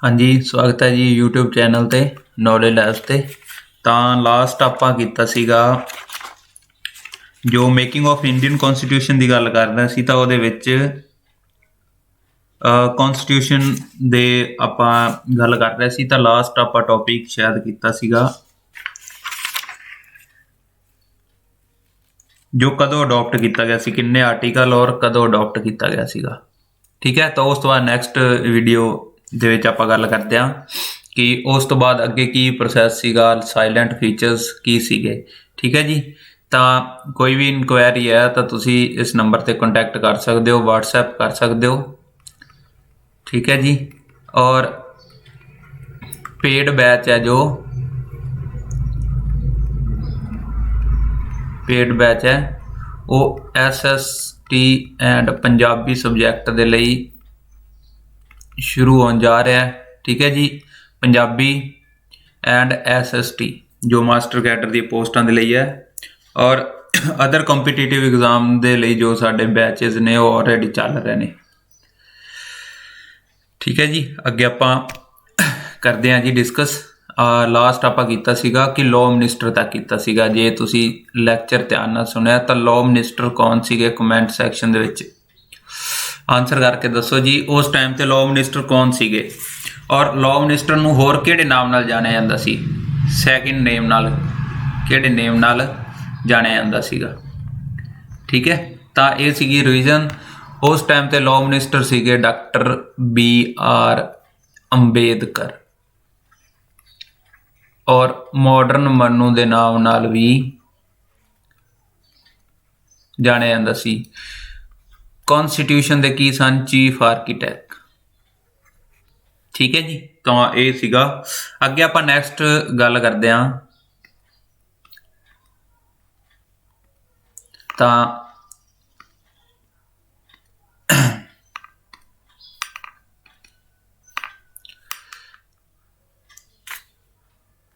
हाँ जी, स्वागत है जी यूट्यूब चैनल ਤੇ ਨੌਲੇਜ ਲੈਬਸ ਤੇ। ਤਾਂ ਲਾਸਟ ਆਪਾਂ ਕੀਤਾ ਸੀਗਾ ਜੋ ਮੇਕਿੰਗ ਆਫ ਇੰਡੀਅਨ ਕਨਸਟੀਟਿਊਸ਼ਨ ਦੀ ਗੱਲ ਕਰਦਾ ਸੀ, ਤਾਂ ਉਹਦੇ ਵਿੱਚ ਕਨਸਟੀਟਿਊਸ਼ਨ ਦੇ ਆਪਾਂ ਗੱਲ ਕਰ ਰਹੇ ਸੀ। ਤਾਂ ਲਾਸਟ ਆਪਾਂ ਟੌਪਿਕ ਸ਼ਾਇਦ ਕੀਤਾ ਸੀਗਾ ਜੋ ਕਦੋਂ ਅਡਾਪਟ ਕੀਤਾ ਗਿਆ ਸੀ, ਕਿੰਨੇ ਆਰਟੀਕਲ ਔਰ ਕਦੋਂ ਅਡਾਪਟ ਕੀਤਾ ਗਿਆ ਸੀਗਾ। ਠੀਕ ਹੈ, ਤਾਂ ਉਸ ਤੋਂ ਬਾਅਦ ਨੈਕਸਟ ਵੀਡੀਓ ਦੇ ਵਿੱਚ ਆਪਾਂ ਗੱਲ ਕਰਦੇ ਹਾਂ ਕਿ ਉਸ ਤੋਂ ਬਾਅਦ ਅੱਗੇ ਕੀ ਪ੍ਰੋਸੈਸ ਸੀਗਾ, ਸਾਇਲੈਂਟ ਫੀਚਰਸ ਕੀ ਸੀਗੇ। ਠੀਕ ਹੈ ਜੀ, ਤਾਂ ਕੋਈ ਵੀ ਇਨਕੁਆਇਰੀ ਹੈ ਤਾਂ ਤੁਸੀਂ ਇਸ ਨੰਬਰ ਤੇ ਕੰਟੈਕਟ ਕਰ ਸਕਦੇ ਹੋ, WhatsApp ਕਰ ਸਕਦੇ ਹੋ। ਠੀਕ ਹੈ ਜੀ, ਔਰ पेड बैच है जो पेड बैच है वो SST एंड पंजाबी सब्जैक्ट दे लई शुरू होने जा रहा है। ठीक है जी, पंजाबी एंड SST जो मास्टर कैडर दी पोस्टां दे लई है, और अदर कंपीटीटिव एग्जाम दे लई जो साडे बैचेस ने वो ऑलरेडी चल रहे ने। ठीक है जी, अगे आपां करते हैं जी डिस्कस। लास्ट आपां कीता सीगा कि लॉ मिनिस्टर तक कीता सीगा। जे तुसी लैक्चर ध्यान नाल सुनिया तो लॉ मिनिस्टर कौन सीगे, कमेंट सैक्शन दे विच आंसर करके दसो जी उस टाइम ते लॉ मिनिस्टर कौन सीगे, और लॉ मिनिस्टर नूं होर किहड़े नाम नाल जाणिया जांदा सी, सैकेंड नेम नाल किहड़े नेम नाल जाणिया जांदा सीगा। ठीक है, तां इह सीगी रिवीजन। उस टाइम ते लॉ मिनिस्टर सीगे डॉक्टर BR अंबेडकर, और मॉडर्न मनु दे नाम नाल भी जाने जांदा सी। कॉन्स्टिट्यूशन दे की सन चीफ आर्कीटैक्ट। ठीक है जी, तो ये सीगा। अगे आपां नैक्सट गल करदे हां तां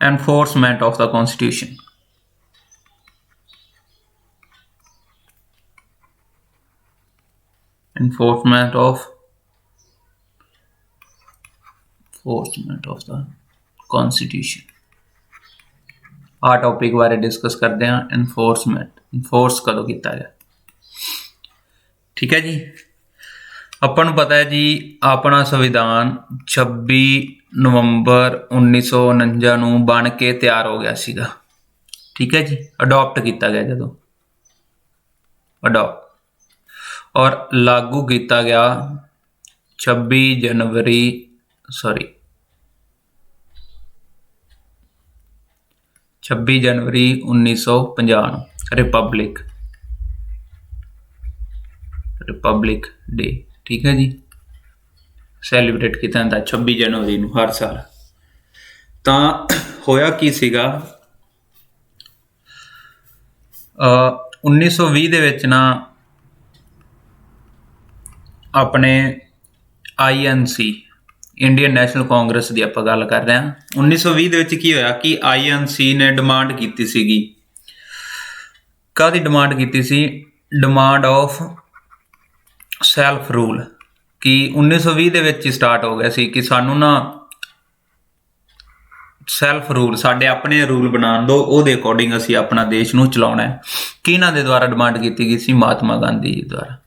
enforcement of the constitution। enforcement of the constitution आ टॉपिक बारे डिस्कस करते हैं। इन्फोर्स कदों किया गया। ठीक है जी, ਆਪਾਂ ਨੂੰ पता है जी अपना संविधान 26 नवंबर 1949 ਨੂੰ बन के तैयार हो गया सीगा। ठीक है जी, अडॉप्ट किया गया जदों अडॉप्ट और लागू किया गया 26 जनवरी 1950 रिपब्लिक डे। ठीक है जी, सैलीब्रेट किया जाता 26 जनवरी नूं हर साल। तां होया की सीगा 1920 दे विच ना अपने INC इंडियन नैशनल कांग्रेस की आपां गल कर रहे हैं। 1920 दे विच की होया कि INC ने डिमांड की सीगी, काहदी डिमांड की सी, डिमांड ऑफ सैल्फ रूल। कि 1920 ਦੇ ਵਿੱਚ ਸਟਾਰਟ ਹੋ ਗਿਆ ਸੀ ਕਿ ਸਾਨੂੰ ਨਾ ਸੈਲਫ ਰੂਲ, ਸਾਡੇ ਆਪਣੇ ਰੂਲ ਬਣਾਉਣ ਦਿਓ, ਉਹਦੇ ਅਕੋਰਡਿੰਗ ਅਸੀਂ ਆਪਣਾ ਦੇਸ਼ ਨੂੰ ਚਲਾਉਣਾ ਹੈ। ਕਿਹਨਾਂ ਦੇ ਦੁਆਰਾ ਡਿਮਾਂਡ ਕੀਤੀ ਗਈ ਸੀ? ਮਹਾਤਮਾ ਗਾਂਧੀ ਜੀ ਦੁਆਰਾ।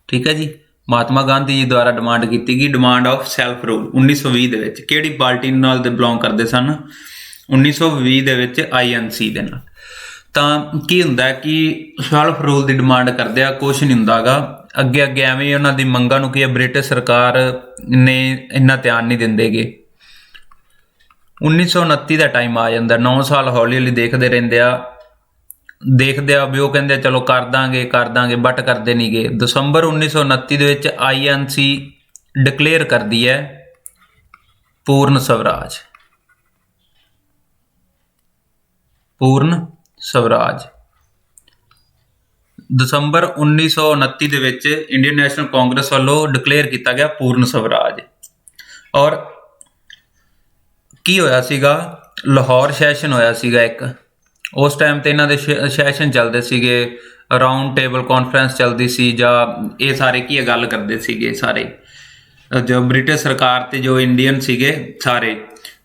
ਠੀਕ ਹੈ ਜੀ, ਮਹਾਤਮਾ ਗਾਂਧੀ ਜੀ ਦੁਆਰਾ ਡਿਮਾਂਡ ਕੀਤੀ ਗਈ, ਡਿਮਾਂਡ ਆਫ ਸੈਲਫ ਰੂਲ 1920 ਦੇ ਵਿੱਚ। ਕਿਹੜੀ ਪਾਰਟੀ ਨਾਲ ਦੇ ਬਿਲੋਂਗ ਕਰਦੇ ਸਨ? 1920 ਦੇ ਵਿੱਚ INC ਦੇ ਨਾਲ। ਤਾਂ ਕੀ ਹੁੰਦਾ ਕਿ ਸੈਲਫ ਰੂਲ ਦੀ ਡਿਮਾਂਡ ਕਰਦੇ ਆ, ਕੁਛ ਨਹੀਂ ਹੁੰਦਾ ਗਾ। ਅੱਗੇ ਅੱਗੇ ਐਵੇਂ ਉਹਨਾਂ ਦੀ ਮੰਗਾਂ ਨੂੰ ਕੀ ਹੈ, ਬ੍ਰਿਟਿਸ਼ ਸਰਕਾਰ ਨੇ ਇੰਨਾ ਧਿਆਨ ਨਹੀਂ ਦਿੰਦੇਗੇ। 1929 ਦਾ ਟਾਈਮ ਆ ਜਾਂਦਾ, 9 ਸਾਲ ਹੌਲੀ ਹੌਲੀ ਦੇਖਦੇ ਰਹਿੰਦੇ ਆ ਵੀ ਉਹ ਕਹਿੰਦੇ ਚਲੋ ਕਰ ਦਾਂਗੇ ਬਟ ਕਰਦੇ ਨਹੀਂ ਗੇ। ਦਸੰਬਰ 1929 ਦੇ ਵਿੱਚ INC ਡਿਕਲੇਅਰ ਕਰਦੀ ਹੈ ਪੂਰਨ ਸਵਰਾਜ। ਦਸੰਬਰ 1929 ਦੇ ਵਿੱਚ ਇੰਡੀਅਨ ਨੈਸ਼ਨਲ ਕਾਂਗਰਸ ਵੱਲੋਂ ਡਿਕਲੇਅਰ ਕੀਤਾ ਗਿਆ ਪੂਰਨ ਸਵਰਾਜ। ਔਰ ਕੀ ਹੋਇਆ ਸੀਗਾ, ਲਾਹੌਰ ਸੈਸ਼ਨ ਹੋਇਆ ਸੀਗਾ ਇੱਕ। ਉਸ ਟਾਈਮ ਤੇ ਇਹਨਾਂ ਦੇ ਸੈਸ਼ਨ ਚੱਲਦੇ ਸੀਗੇ, ਰਾਊਂਡ ਟੇਬਲ ਕਾਨਫਰੰਸ ਚੱਲਦੀ ਸੀ, ਜਾਂ ਇਹ ਸਾਰੇ ਕੀ ਗੱਲ ਕਰਦੇ ਸੀਗੇ, ਸਾਰੇ ਜੋ ਬ੍ਰਿਟਿਸ਼ ਸਰਕਾਰ ਤੇ ਜੋ ਇੰਡੀਅਨ ਸੀਗੇ ਸਾਰੇ,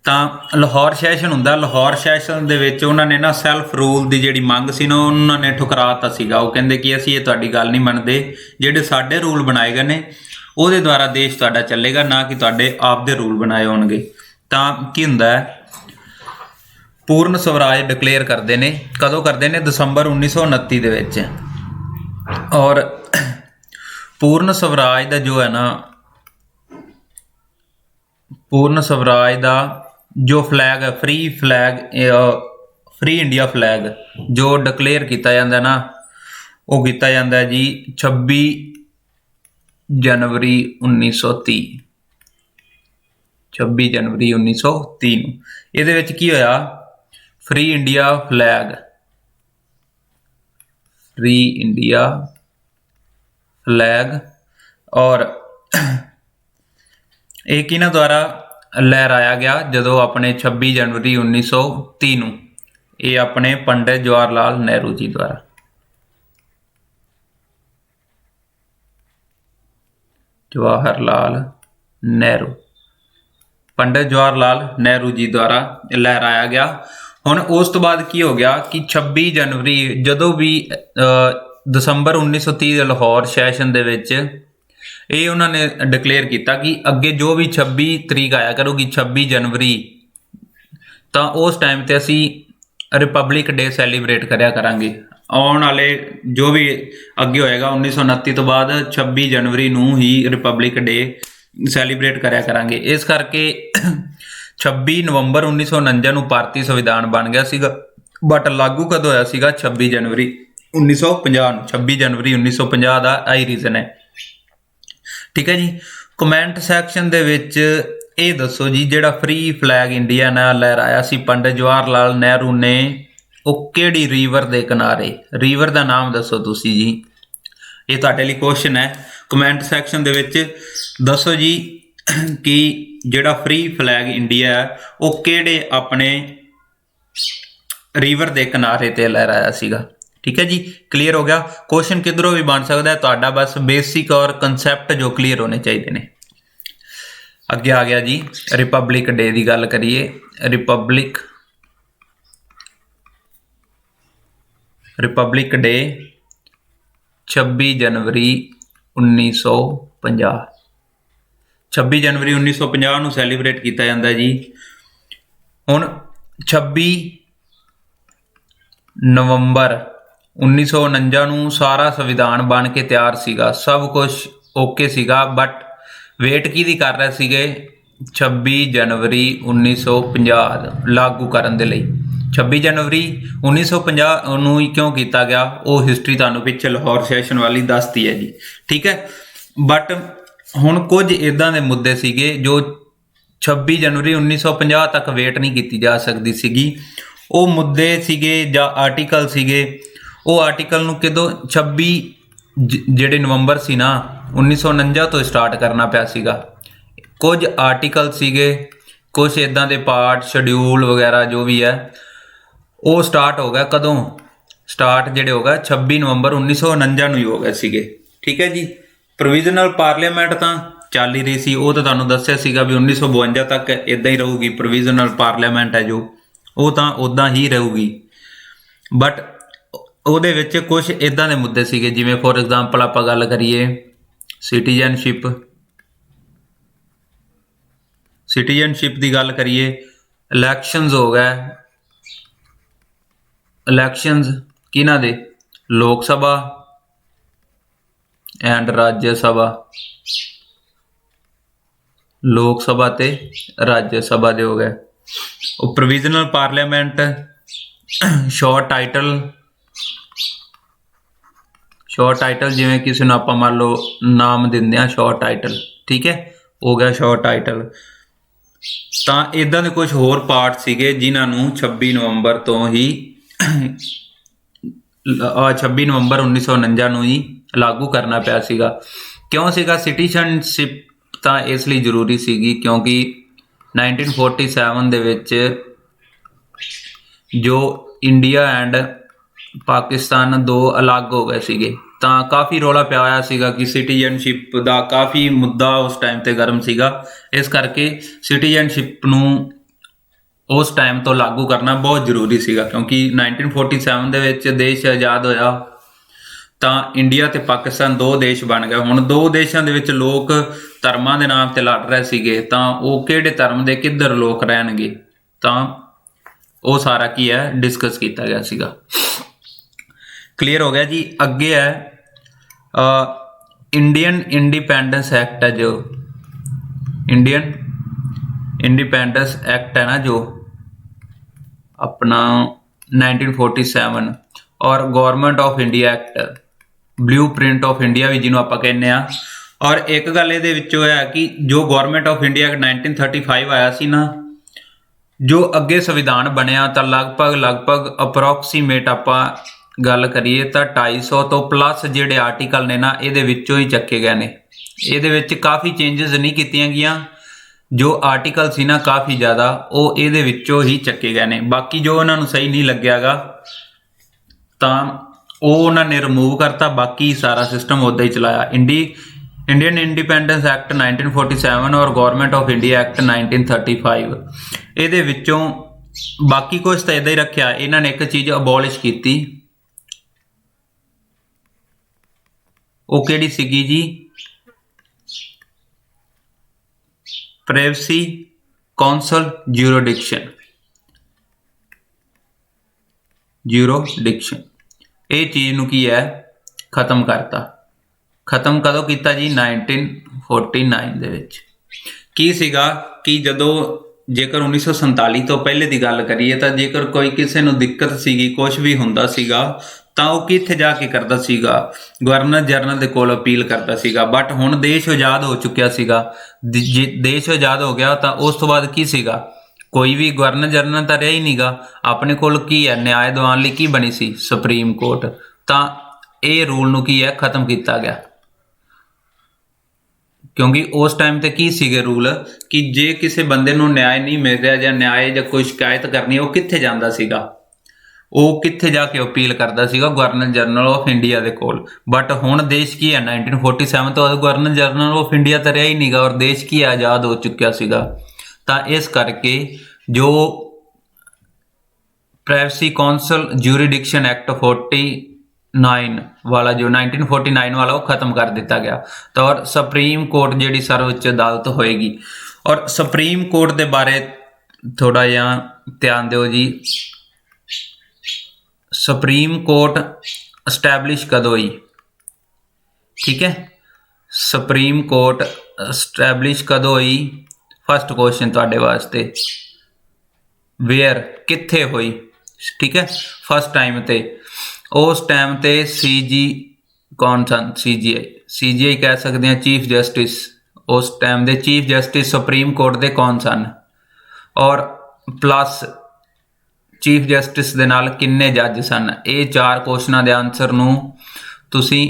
ਤਾਂ ਲਾਹੌਰ ਸੈਸ਼ਨ ਹੁੰਦਾ। ਲਾਹੌਰ ਸੈਸ਼ਨ ਦੇ ਵਿੱਚ ਉਹਨਾਂ ਨੇ ਨਾ ਸੈਲਫ ਰੂਲ ਦੀ ਜਿਹੜੀ ਮੰਗ ਸੀ ਨਾ, ਉਹਨਾਂ ਨੇ ਠੁਕਰਾਤਾ ਸੀਗਾ। ਉਹ ਕਹਿੰਦੇ ਕਿ ਅਸੀਂ ਇਹ ਤੁਹਾਡੀ ਗੱਲ ਨਹੀਂ ਮੰਨਦੇ, ਜਿਹੜੇ ਸਾਡੇ ਰੂਲ ਬਣਾਏ ਗਏ ਨੇ ਉਹਦੇ ਦੁਆਰਾ ਦੇਸ਼ ਤੁਹਾਡਾ ਚੱਲੇਗਾ, ਨਾ ਕਿ ਤੁਹਾਡੇ ਆਪ ਦੇ ਰੂਲ ਬਣਾਏ ਹੋਣਗੇ। ਤਾਂ ਕੀ ਹੁੰਦਾ ਹੈ, ਪੂਰਨ ਸਵਰਾਜ ਡਿਕਲੇਅਰ ਕਰਦੇ ਨੇ। ਕਦੋਂ ਕਰਦੇ ਨੇ? ਦਸੰਬਰ 1929 ਦੇ ਵਿੱਚ। ਔਰ ਪੂਰਨ ਸਵਰਾਜ ਦਾ ਜੋ ਹੈ ਨਾ, ਪੂਰਨ ਸਵਰਾਜ ਦਾ ਜੋ ਫਲੈਗ ਹੈ, ਫ੍ਰੀ ਇੰਡੀਆ ਫਲੈਗ ਜੋ ਡਿਕਲੇਅਰ ਕੀਤਾ ਜਾਂਦਾ ਨਾ, ਉਹ ਕੀਤਾ ਜਾਂਦਾ ਜੀ 26 ਜਨਵਰੀ 1930। 26 ਜਨਵਰੀ 1930 ਨੂੰ। ਇਹਦੇ ਵਿੱਚ ਕੀ ਹੋਇਆ? Free India flag, free India flag. ਔਰ ਇਹ ਕਿਹਨਾਂ ਦੁਆਰਾ ਲਹਿਰਾਇਆ ਗਿਆ? ਜਦੋਂ ਆਪਣੇ 26 ਜਨਵਰੀ 1930 ਨੂੰ, ਇਹ ਆਪਣੇ ਪੰਡਿਤ ਜਵਾਹਰ ਲਾਲ ਨਹਿਰੂ ਜੀ ਦੁਆਰਾ। ਜਵਾਹਰ ਲਾਲ ਨਹਿਰੂ, ਪੰਡਿਤ ਜਵਾਹਰ ਲਾਲ ਨਹਿਰੂ ਜੀ ਦੁਆਰਾ ਲਹਿਰਾਇਆ ਗਿਆ। ਹੁਣ ਉਸ ਤੋਂ ਬਾਅਦ ਕੀ ਹੋ ਗਿਆ ਕਿ 26 ਜਨਵਰੀ, ਜਦੋਂ ਵੀ ਦਸੰਬਰ 1930 ਦੇ ਲਾਹੌਰ ਸੈਸ਼ਨ ਦੇ ਵਿੱਚ ਇਹ ਉਹਨਾਂ ਨੇ ਡਿਕਲੇਅਰ ਕੀਤਾ ਕਿ ਅੱਗੇ ਜੋ ਵੀ 26 ਤਰੀਕ ਆਇਆ ਕਰੂਗੀ, 26 ਜਨਵਰੀ, ਤਾਂ ਉਸ ਟਾਈਮ ਤੇ ਅਸੀਂ ਰਿਪਬਲਿਕ ਡੇ ਸੈਲੀਬ੍ਰੇਟ ਕਰਿਆ ਕਰਾਂਗੇ। ਆਉਣ ਵਾਲੇ ਜੋ ਵੀ ਅੱਗੇ ਹੋਏਗਾ 1929 ਤੋਂ ਬਾਅਦ 26 ਜਨਵਰੀ ਨੂੰ ਹੀ ਰਿਪਬਲਿਕ ਡੇ ਸੈਲੀਬ੍ਰੇਟ ਕਰਿਆ ਕਰਾਂਗੇ। ਇਸ ਕਰਕੇ 26 ਨਵੰਬਰ 1949 ਨੂੰ ਭਾਰਤੀ ਸੰਵਿਧਾਨ ਬਣ ਗਿਆ ਸੀਗਾ, ਬਟ ਲਾਗੂ ਕਦੋਂ ਹੋਇਆ ਸੀਗਾ? 26 ਜਨਵਰੀ 1950 ਨੂੰ। 26 ਜਨਵਰੀ 1950 ਦਾ ਆਈ ਰੀਜ਼ਨ ਹੈ। ਠੀਕ ਹੈ ਜੀ। ਕਮੈਂਟ ਸੈਕਸ਼ਨ ਦੇ ਵਿੱਚ ਇਹ ਦੱਸੋ ਜੀ, ਜਿਹੜਾ ਫ੍ਰੀ ਫਲੈਗ ਇੰਡੀਆ ਨਾਲ ਲਹਿਰਾਇਆ ਸੀ ਪੰਡਿਤ ਜਵਾਹਰ ਲਾਲ ਨਹਿਰੂ ਨੇ, ਉਹ ਕਿਹੜੀ ਰੀਵਰ ਦੇ ਕਿਨਾਰੇ? ਰੀਵਰ ਦਾ ਨਾਮ ਦੱਸੋ ਤੁਸੀਂ ਜੀ। ਇਹ ਤੁਹਾਡੇ ਲਈ ਕੁਐਸਚਨ ਹੈ। ਕਮੈਂਟ ਸੈਕਸ਼ਨ ਦੇ ਵਿੱਚ ਦੱਸੋ ਜੀ ਕਿ ਜਿਹੜਾ ਫ੍ਰੀ ਫਲੈਗ ਇੰਡੀਆ ਹੈ ਉਹ ਕਿਹੜੇ ਆਪਣੇ ਰੀਵਰ ਦੇ ਕਿਨਾਰੇ ਤੇ ਲਹਿਰਾਇਆ ਸੀਗਾ। ਠੀਕ ਹੈ ਜੀ, ਕਲੀਅਰ ਹੋ ਗਿਆ। ਕੁਐਸਚਨ ਕਿਧਰੋਂ ਵੀ ਬਣ ਸਕਦਾ ਹੈ, ਤੁਹਾਡਾ ਬਸ ਬੇਸਿਕ ਔਰ ਕਨਸੈਪਟ ਜੋ ਕਲੀਅਰ ਹੋਣੇ ਚਾਹੀਦੇ ਨੇ। ਅੱਗੇ ਆ ਗਿਆ ਜੀ, ਰਿਪਬਲਿਕ ਡੇ ਦੀ ਗੱਲ ਕਰੀਏ। ਰਿਪਬਲਿਕ ਡੇ 26 ਜਨਵਰੀ 1950। 26 ਜਨਵਰੀ 1950 ਨੂੰ ਸੈਲੀਬ੍ਰੇਟ ਕੀਤਾ ਜਾਂਦਾ ਜੀ। ਹੁਣ 26 ਨਵੰਬਰ 1949 ਨੂੰ ਸਾਰਾ ਸੰਵਿਧਾਨ ਬਣ ਕੇ ਤਿਆਰ ਸੀਗਾ, ਸਭ ਕੁਝ ਓਕੇ ਸੀਗਾ, ਬਟ ਵੇਟ ਕਿਹਦੀ ਕਰ ਰਹੇ ਸੀਗੇ? 26 ਜਨਵਰੀ 1950 ਲਾਗੂ ਕਰਨ ਦੇ ਲਈ। 26 ਜਨਵਰੀ 1950 ਨੂੰ ਹੀ ਕਿਉਂ ਕੀਤਾ ਗਿਆ, ਉਹ ਹਿਸਟਰੀ ਤੁਹਾਨੂੰ ਪਿੱਛੇ ਲਾਹੌਰ ਸੈਸ਼ਨ ਵਾਲੀ ਦੱਸਦੀ ਹੈ ਜੀ। ਠੀਕ ਹੈ, ਬਟ ਹੁਣ ਕੁਝ ਇੱਦਾਂ ਦੇ ਮੁੱਦੇ ਸੀਗੇ ਜੋ 26 ਜਨਵਰੀ 1950 ਤੱਕ ਵੇਟ ਨਹੀਂ ਕੀਤੀ ਜਾ ਸਕਦੀ ਸੀਗੀ। ਉਹ ਮੁੱਦੇ ਸੀਗੇ ਜਾਂ ਆਰਟੀਕਲ ਸੀਗੇ, ਉਹ ਆਰਟੀਕਲ ਨੂੰ ਕਿਦੋਂ 26 ਜਿਹੜੇ ਨਵੰਬਰ ਸੀ ਨਾ 1949 ਤੋਂ ਸਟਾਰਟ ਕਰਨਾ ਪਿਆ ਸੀਗਾ। ਕੁਝ ਆਰਟੀਕਲ ਸੀਗੇ, ਕੁਝ ਇੱਦਾਂ ਦੇ ਪਾਰਟ, ਸ਼ਡਿਊਲ ਵਗੈਰਾ ਜੋ ਵੀ ਹੈ, ਉਹ ਸਟਾਰਟ ਹੋ ਗਿਆ ਕਦੋਂ? ਸਟਾਰਟ ਜਿਹੜੇ ਹੋ ਗਏ 26 ਨਵੰਬਰ 1949 ਨੂੰ ਹੀ ਹੋ ਗਏ ਸੀਗੇ। ਠੀਕ ਹੈ ਜੀ। ਪ੍ਰੋਵੀਜ਼ਨਲ ਪਾਰਲੀਮੈਂਟ ਤਾਂ ਚੱਲ ਹੀ ਰਹੀ ਸੀ, ਉਹ ਤਾਂ ਤੁਹਾਨੂੰ ਦੱਸਿਆ ਸੀਗਾ ਵੀ 1952 ਤੱਕ ਇੱਦਾਂ ਹੀ ਰਹੂਗੀ। ਪ੍ਰੋਵੀਜ਼ਨਲ ਪਾਰਲੀਮੈਂਟ ਹੈ ਜੋ, ਉਹ ਤਾਂ ਉੱਦਾਂ ਹੀ ਰਹੂਗੀ, ਬਟ ਉਹਦੇ ਵਿੱਚ ਕੁਝ ਇੱਦਾਂ ਦੇ ਮੁੱਦੇ ਸੀਗੇ, ਜਿਵੇਂ ਫੋਰ ਐਗਜ਼ਾਮਪਲ ਆਪਾਂ ਗੱਲ ਕਰੀਏ ਸਿਟੀਜ਼ਨਸ਼ਿਪ ਦੀ ਗੱਲ ਕਰੀਏ, ਇਲੈਕਸ਼ਨਸ ਹੋ ਗਏ। ਇਲੈਕਸ਼ਨਸ ਕਿਹਨਾਂ ਦੇ? ਲੋਕ ਸਭਾ ਐਂਡ ਰਾਜ ਸਭਾ। ਲੋਕ ਸਭਾ ਤੇ ਰਾਜ ਸਭਾ ਦੇ ਹੋ ਗਏ। ਉਹ ਪ੍ਰੋਵੀਜ਼ਨਲ ਪਾਰਲੀਮੈਂਟ, ਸ਼ਾਰਟ ਟਾਈਟਲ ਜਿਵੇਂ ਕਿਸੇ ਨੂੰ ਆਪਾਂ ਮੰਨ ਲਓ ਨਾਮ ਦਿੰਦੇ ਆ ਸ਼ਾਰਟ ਟਾਈਟਲ, ਠੀਕ ਹੈ, ਹੋ ਗਿਆ ਸ਼ਾਰਟ ਟਾਈਟਲ। ਤਾਂ ਇਦਾਂ ਦੇ ਕੁਝ ਹੋਰ ਪਾਰਟ ਸੀਗੇ ਜਿਨ੍ਹਾਂ ਨੂੰ 26 ਨਵੰਬਰ ਤੋਂ ਹੀ 26 ਨਵੰਬਰ 1949 ਨੂੰ ਹੀ ਲਾਗੂ ਕਰਨਾ ਪਿਆ ਸੀਗਾ। ਕਿਉਂ ਸੀਗਾ? ਸਿਟੀਜ਼ਨਸ਼ਿਪ ਤਾਂ ਇਸ ਲਈ ਜ਼ਰੂਰੀ ਸੀਗੀ ਕਿਉਂਕਿ 1947 ਦੇ ਵਿੱਚ ਜੋ ਇੰਡੀਆ ਐਂਡ ਪਾਕਿਸਤਾਨ ਦੋ ਅਲੱਗ ਹੋ ਗਏ ਸੀਗੇ। ਤਾਂ ਕਾਫੀ ਰੌਲਾ ਪਿਆ ਹੋਇਆ ਸੀਗਾ ਕਿ ਸਿਟੀਜ਼ਨਸ਼ਿਪ ਦਾ ਕਾਫੀ ਮੁੱਦਾ ਉਸ ਟਾਈਮ ਤੇ ਗਰਮ ਸੀਗਾ। ਇਸ ਕਰਕੇ ਸਿਟੀਜ਼ਨਸ਼ਿਪ ਨੂੰ ਉਸ ਟਾਈਮ ਤੋਂ ਲਾਗੂ ਕਰਨਾ ਬਹੁਤ ਜ਼ਰੂਰੀ ਸੀਗਾ, ਕਿਉਂਕਿ 1947 ਦੇ ਵਿੱਚ ਦੇਸ਼ ਆਜ਼ਾਦ ਹੋਇਆ ਤਾਂ ਇੰਡੀਆ ਤੇ ਪਾਕਿਸਤਾਨ ਦੋ ਦੇਸ਼ ਬਣ ਗਏ। ਹੁਣ ਦੋ ਦੇਸ਼ਾਂ ਦੇ ਵਿੱਚ ਲੋਕ ਧਰਮਾਂ ਦੇ ਨਾਮ ਤੇ ਲੜ ਰਹੇ ਸੀਗੇ, ਤਾਂ ਉਹ ਕਿਹੜੇ ਧਰਮ ਦੇ ਕਿੱਧਰ ਲੋਕ ਰਹਿਣਗੇ, ਤਾਂ ਉਹ ਸਾਰਾ ਕੀ ਹੈ ਡਿਸਕਸ ਕੀਤਾ ਗਿਆ ਸੀਗਾ। ਕਲੀਅਰ ਹੋ ਗਿਆ ਜੀ। ਅੱਗੇ ਹੈ ਇੰਡੀਅਨ ਇੰਡੀਪੈਂडेंस एक्ट है, जो इंडियन इंडिपेंडेंस एक्ट है ना, जो अपना 1947 और government of India act, blue print of India भी जिन्हों आप कहने आ। और एक गल ये है कि जो गवर्नमेंट ऑफ इंडिया एक्ट 1935 आया सी ना, जो अगे संविधान बनया तो लगभग अप्रोक्सीमेट आपां गल करिए तो 250 तो प्लस जिहड़े आर्टिकल ने ना इहदे विच्चों ही चक्के गए ने। इहदे विच काफ़ी चेंजिस नहीं कीतियां गईयां, जो आर्टिकल सी ना काफ़ी ज़्यादा वो इहदे विच्चों ही चक्के गए ने। बाकी जो उन्होंने सही नहीं लग्गियागा तो वो उन्होंने रिमूव करता, बाकी सारा सिस्टम उदा ही चलाया। इंडियन इंडिपेंडेंस एक्ट 1947 और गवर्नमेंट ऑफ इंडिया एक्ट 1935 इहदे विच्चों बाकी कुछ तो इदा ही रखिया। इन्होंने एक चीज़ अबॉलिश की, वो किहड़ी सीगी जी, प्राइवेसी काउंसिल ज्यूरिडिक्शन। ये चीज़ नूं की है खत्म करता। खत्म कदों किया जी 1949 दे विच। की सीगा कि जदों जेकर 1947 तो पहले की गल करिए तो जेकर कोई किसी नूं दिक्कत सीगी, कुछ भी हुंदा सीगा, तो वह कित्थे जाके करता सीगा, गवर्नर जनरल दे कोल अपील करता सीगा। बट हुण देश आज़ाद हो चुकिया सीगा, देश आज़ाद हो गया तो उस तो बाद की सीगा, कोई भी गवर्नर जनरल तो रहा ही नहींगा। अपने कोल की है न्याय दिवान लई की बनी सी सुप्रीम कोर्ट, तो ये रूल नूं की है खत्म किया गया। क्योंकि उस टाइम ते की सीगे रूल कि जे किसी बंदे नूं न्याय नहीं मिल रहा या न्याय या कोई शिकायत करनी है, वो कित्थे जांदा सीगा, वो कित्थे जाके अपील करता सीगा गवर्नर जनरल ऑफ इंडिया दे कोल। बट हुण देश की है 1947 तो गवर्नर जनरल ऑफ इंडिया तो रहा ही नहींगा और देश की आज़ाद हो चुकिया सीगा। तो इस करके जो प्राइवेसी काउंसिल ज्यूरिडिक्शन एक्ट 49 वाला, जो 1949 वाला, वो खत्म कर दिता गया। तो और सुप्रीम कोर्ट जिहड़ी सर्वोच्च अदालत होएगी। और सुप्रीम कोर्ट के बारे थोड़ा जिहा ध्यान दिओ जी। सुप्रीम कोर्ट एस्टैबलिश कदों हुई, ठीक है, सुप्रीम कोर्ट एस्टैबलिश कदों हुई। फर्स्ट क्वेश्चन तुहाडे वास्ते, वेयर कित्थे हुई, ठीक है। फर्स्ट टाइम ते उस टाइम ते सीजी कौन सन, सीजीआई कह सकते हैं, चीफ जस्टिस। उस टाइम दे चीफ जस्टिस सुप्रीम कोर्ट दे कौन सन, और प्लस चीफ जस्टिस दे नाल किन्ने जज सन। ये चार क्वेश्चनों के आंसर नूं तुसीं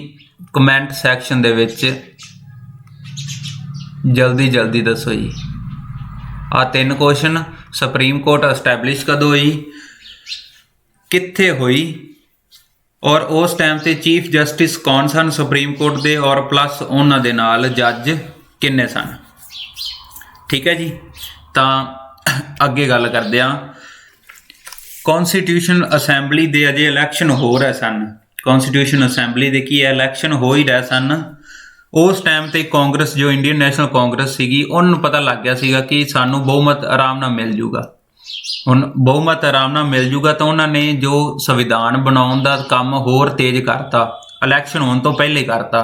कमेंट सैक्शन दे विच जल्दी दसो जी। आ तीन क्वेश्चन, सुप्रीम कोर्ट एस्टैबलिश कदों हुई, कित्थे हुई, और उस टाइम से चीफ जस्टिस कौन सन सुप्रीम कोर्ट दे, और प्लस उन्हां दे नाल जज किन्ने सन, ठीक है जी। तो अगे गल करदे आ, कॉन्स्टिट्यूशन असैंबली दे अजे इलैक्शन हो रहे सन। कॉन्स्टिट्यूशन असैंबली दे की इलैक्शन हो ही रहे सन। उस टाइम ते कांग्रेस, जो इंडियन नैशनल कांग्रेस सीगी, उन्होंने पता लग गया सीगा कि सानू बहुमत आराम नाल मिल जूगा। हुण बहुमत आराम नाल मिल जूगा तो उन्होंने जो संविधान बनाउण दा काम होर तेज करता, इलैक्शन होने तो पहले करता।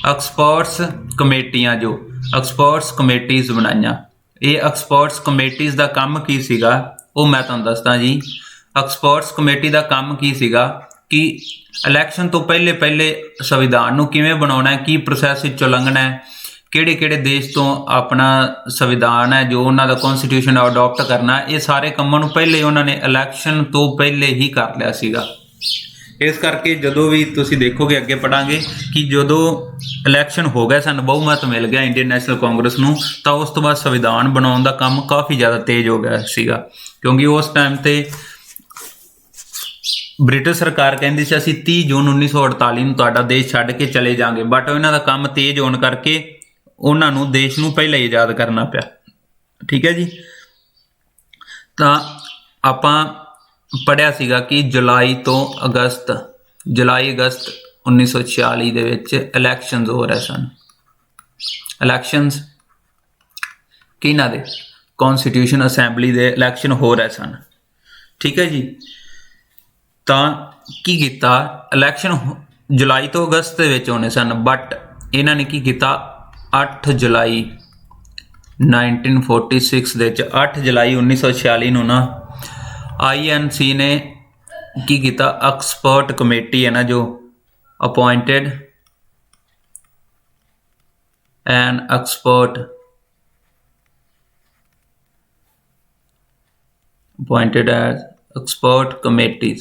एक्सपर्ट्स कमेटियां, जो एक्सपर्ट्स कमेटीज बनाईयां, ये एक्सपर्ट्स कमेटीज का काम की सीगा, वो मैं तुहानूं दसदा जी। एक्सपर्ट्स कमेटी का काम की सीगा कि इलैक्शन तो पहले संविधान नूं किवें बनाउणा है, की प्रोसैस विचों लंघना है, किहड़े देश तो अपना संविधान है जो उन्होंने कॉन्स्टिट्यूशन अडॉप्ट करना, ये सारे कामों नूं पहले उन्होंने इलैक्शन तो पहले ही कर लिया सीगा। इस करके जदों भी तुसीं देखोगे अगे पढ़ांगे कि जदों इलैक्शन हो गए सन, बहुमत मिल गया इंडियन नैशनल कांग्रेस नूं, तो उस तो बाद संविधान बनाउण दा काम काफ़ी ज़्यादा तेज हो गया सीगा। क्योंकि उस टाइम ते ਬ੍ਰਿਟਿਸ਼ ਸਰਕਾਰ ਕਹਿੰਦੀ ਸੀ ਅਸੀਂ 30 ਜੂਨ 1948 ਨੂੰ ਤੁਹਾਡਾ ਦੇਸ਼ ਛੱਡ ਕੇ ਚਲੇ ਜਾਾਂਗੇ, ਬਟ ਇਹਨਾਂ ਦਾ ਕੰਮ ਤੇਜ਼ ਹੋਣ ਕਰਕੇ ਉਹਨਾਂ ਨੂੰ ਦੇਸ਼ ਨੂੰ ਪਹਿਲਾਂ ਹੀ ਆਜ਼ਾਦ ਕਰਨਾ ਪਿਆ। ਠੀਕ ਹੈ ਜੀ। ਤਾਂ ਆਪਾਂ ਪੜ੍ਹਿਆ ਸੀਗਾ ਕਿ ਜੁਲਾਈ ਅਗਸਤ 1946 ਦੇ ਵਿੱਚ ਇਲੈਕਸ਼ਨਸ ਹੋ ਰਹੇ ਸਨ। ਇਲੈਕਸ਼ਨਸ ਕਿਹਨਾਂ ਦੇ? ਕੌਨਸਟੀਟਿਊਸ਼ਨ ਅਸੈਂਬਲੀ ਦੇ ਇਲੈਕਸ਼ਨ ਹੋ ਰਹੇ ਸਨ। ਠੀਕ ਹੈ ਜੀ। ਤਾਂ ਕੀ ਕੀਤਾ, ਇਲੈਕਸ਼ਨ ਜੁਲਾਈ ਤੋਂ ਅਗਸਤ ਦੇ ਵਿੱਚ ਹੋਣੇ ਸਨ, ਬਟ ਇਹਨਾਂ ਨੇ ਕੀ ਕੀਤਾ 8 ਜੁਲਾਈ 1946 ਦੇ ਵਿੱਚ 8 ਜੁਲਾਈ 1946 ਨੂੰ ਨਾ INC ਨੇ ਕੀ ਕੀਤਾ, ਐਕਸਪਰਟ ਕਮੇਟੀ ਹੈ ਨਾ ਜੋ appointed as expert committees।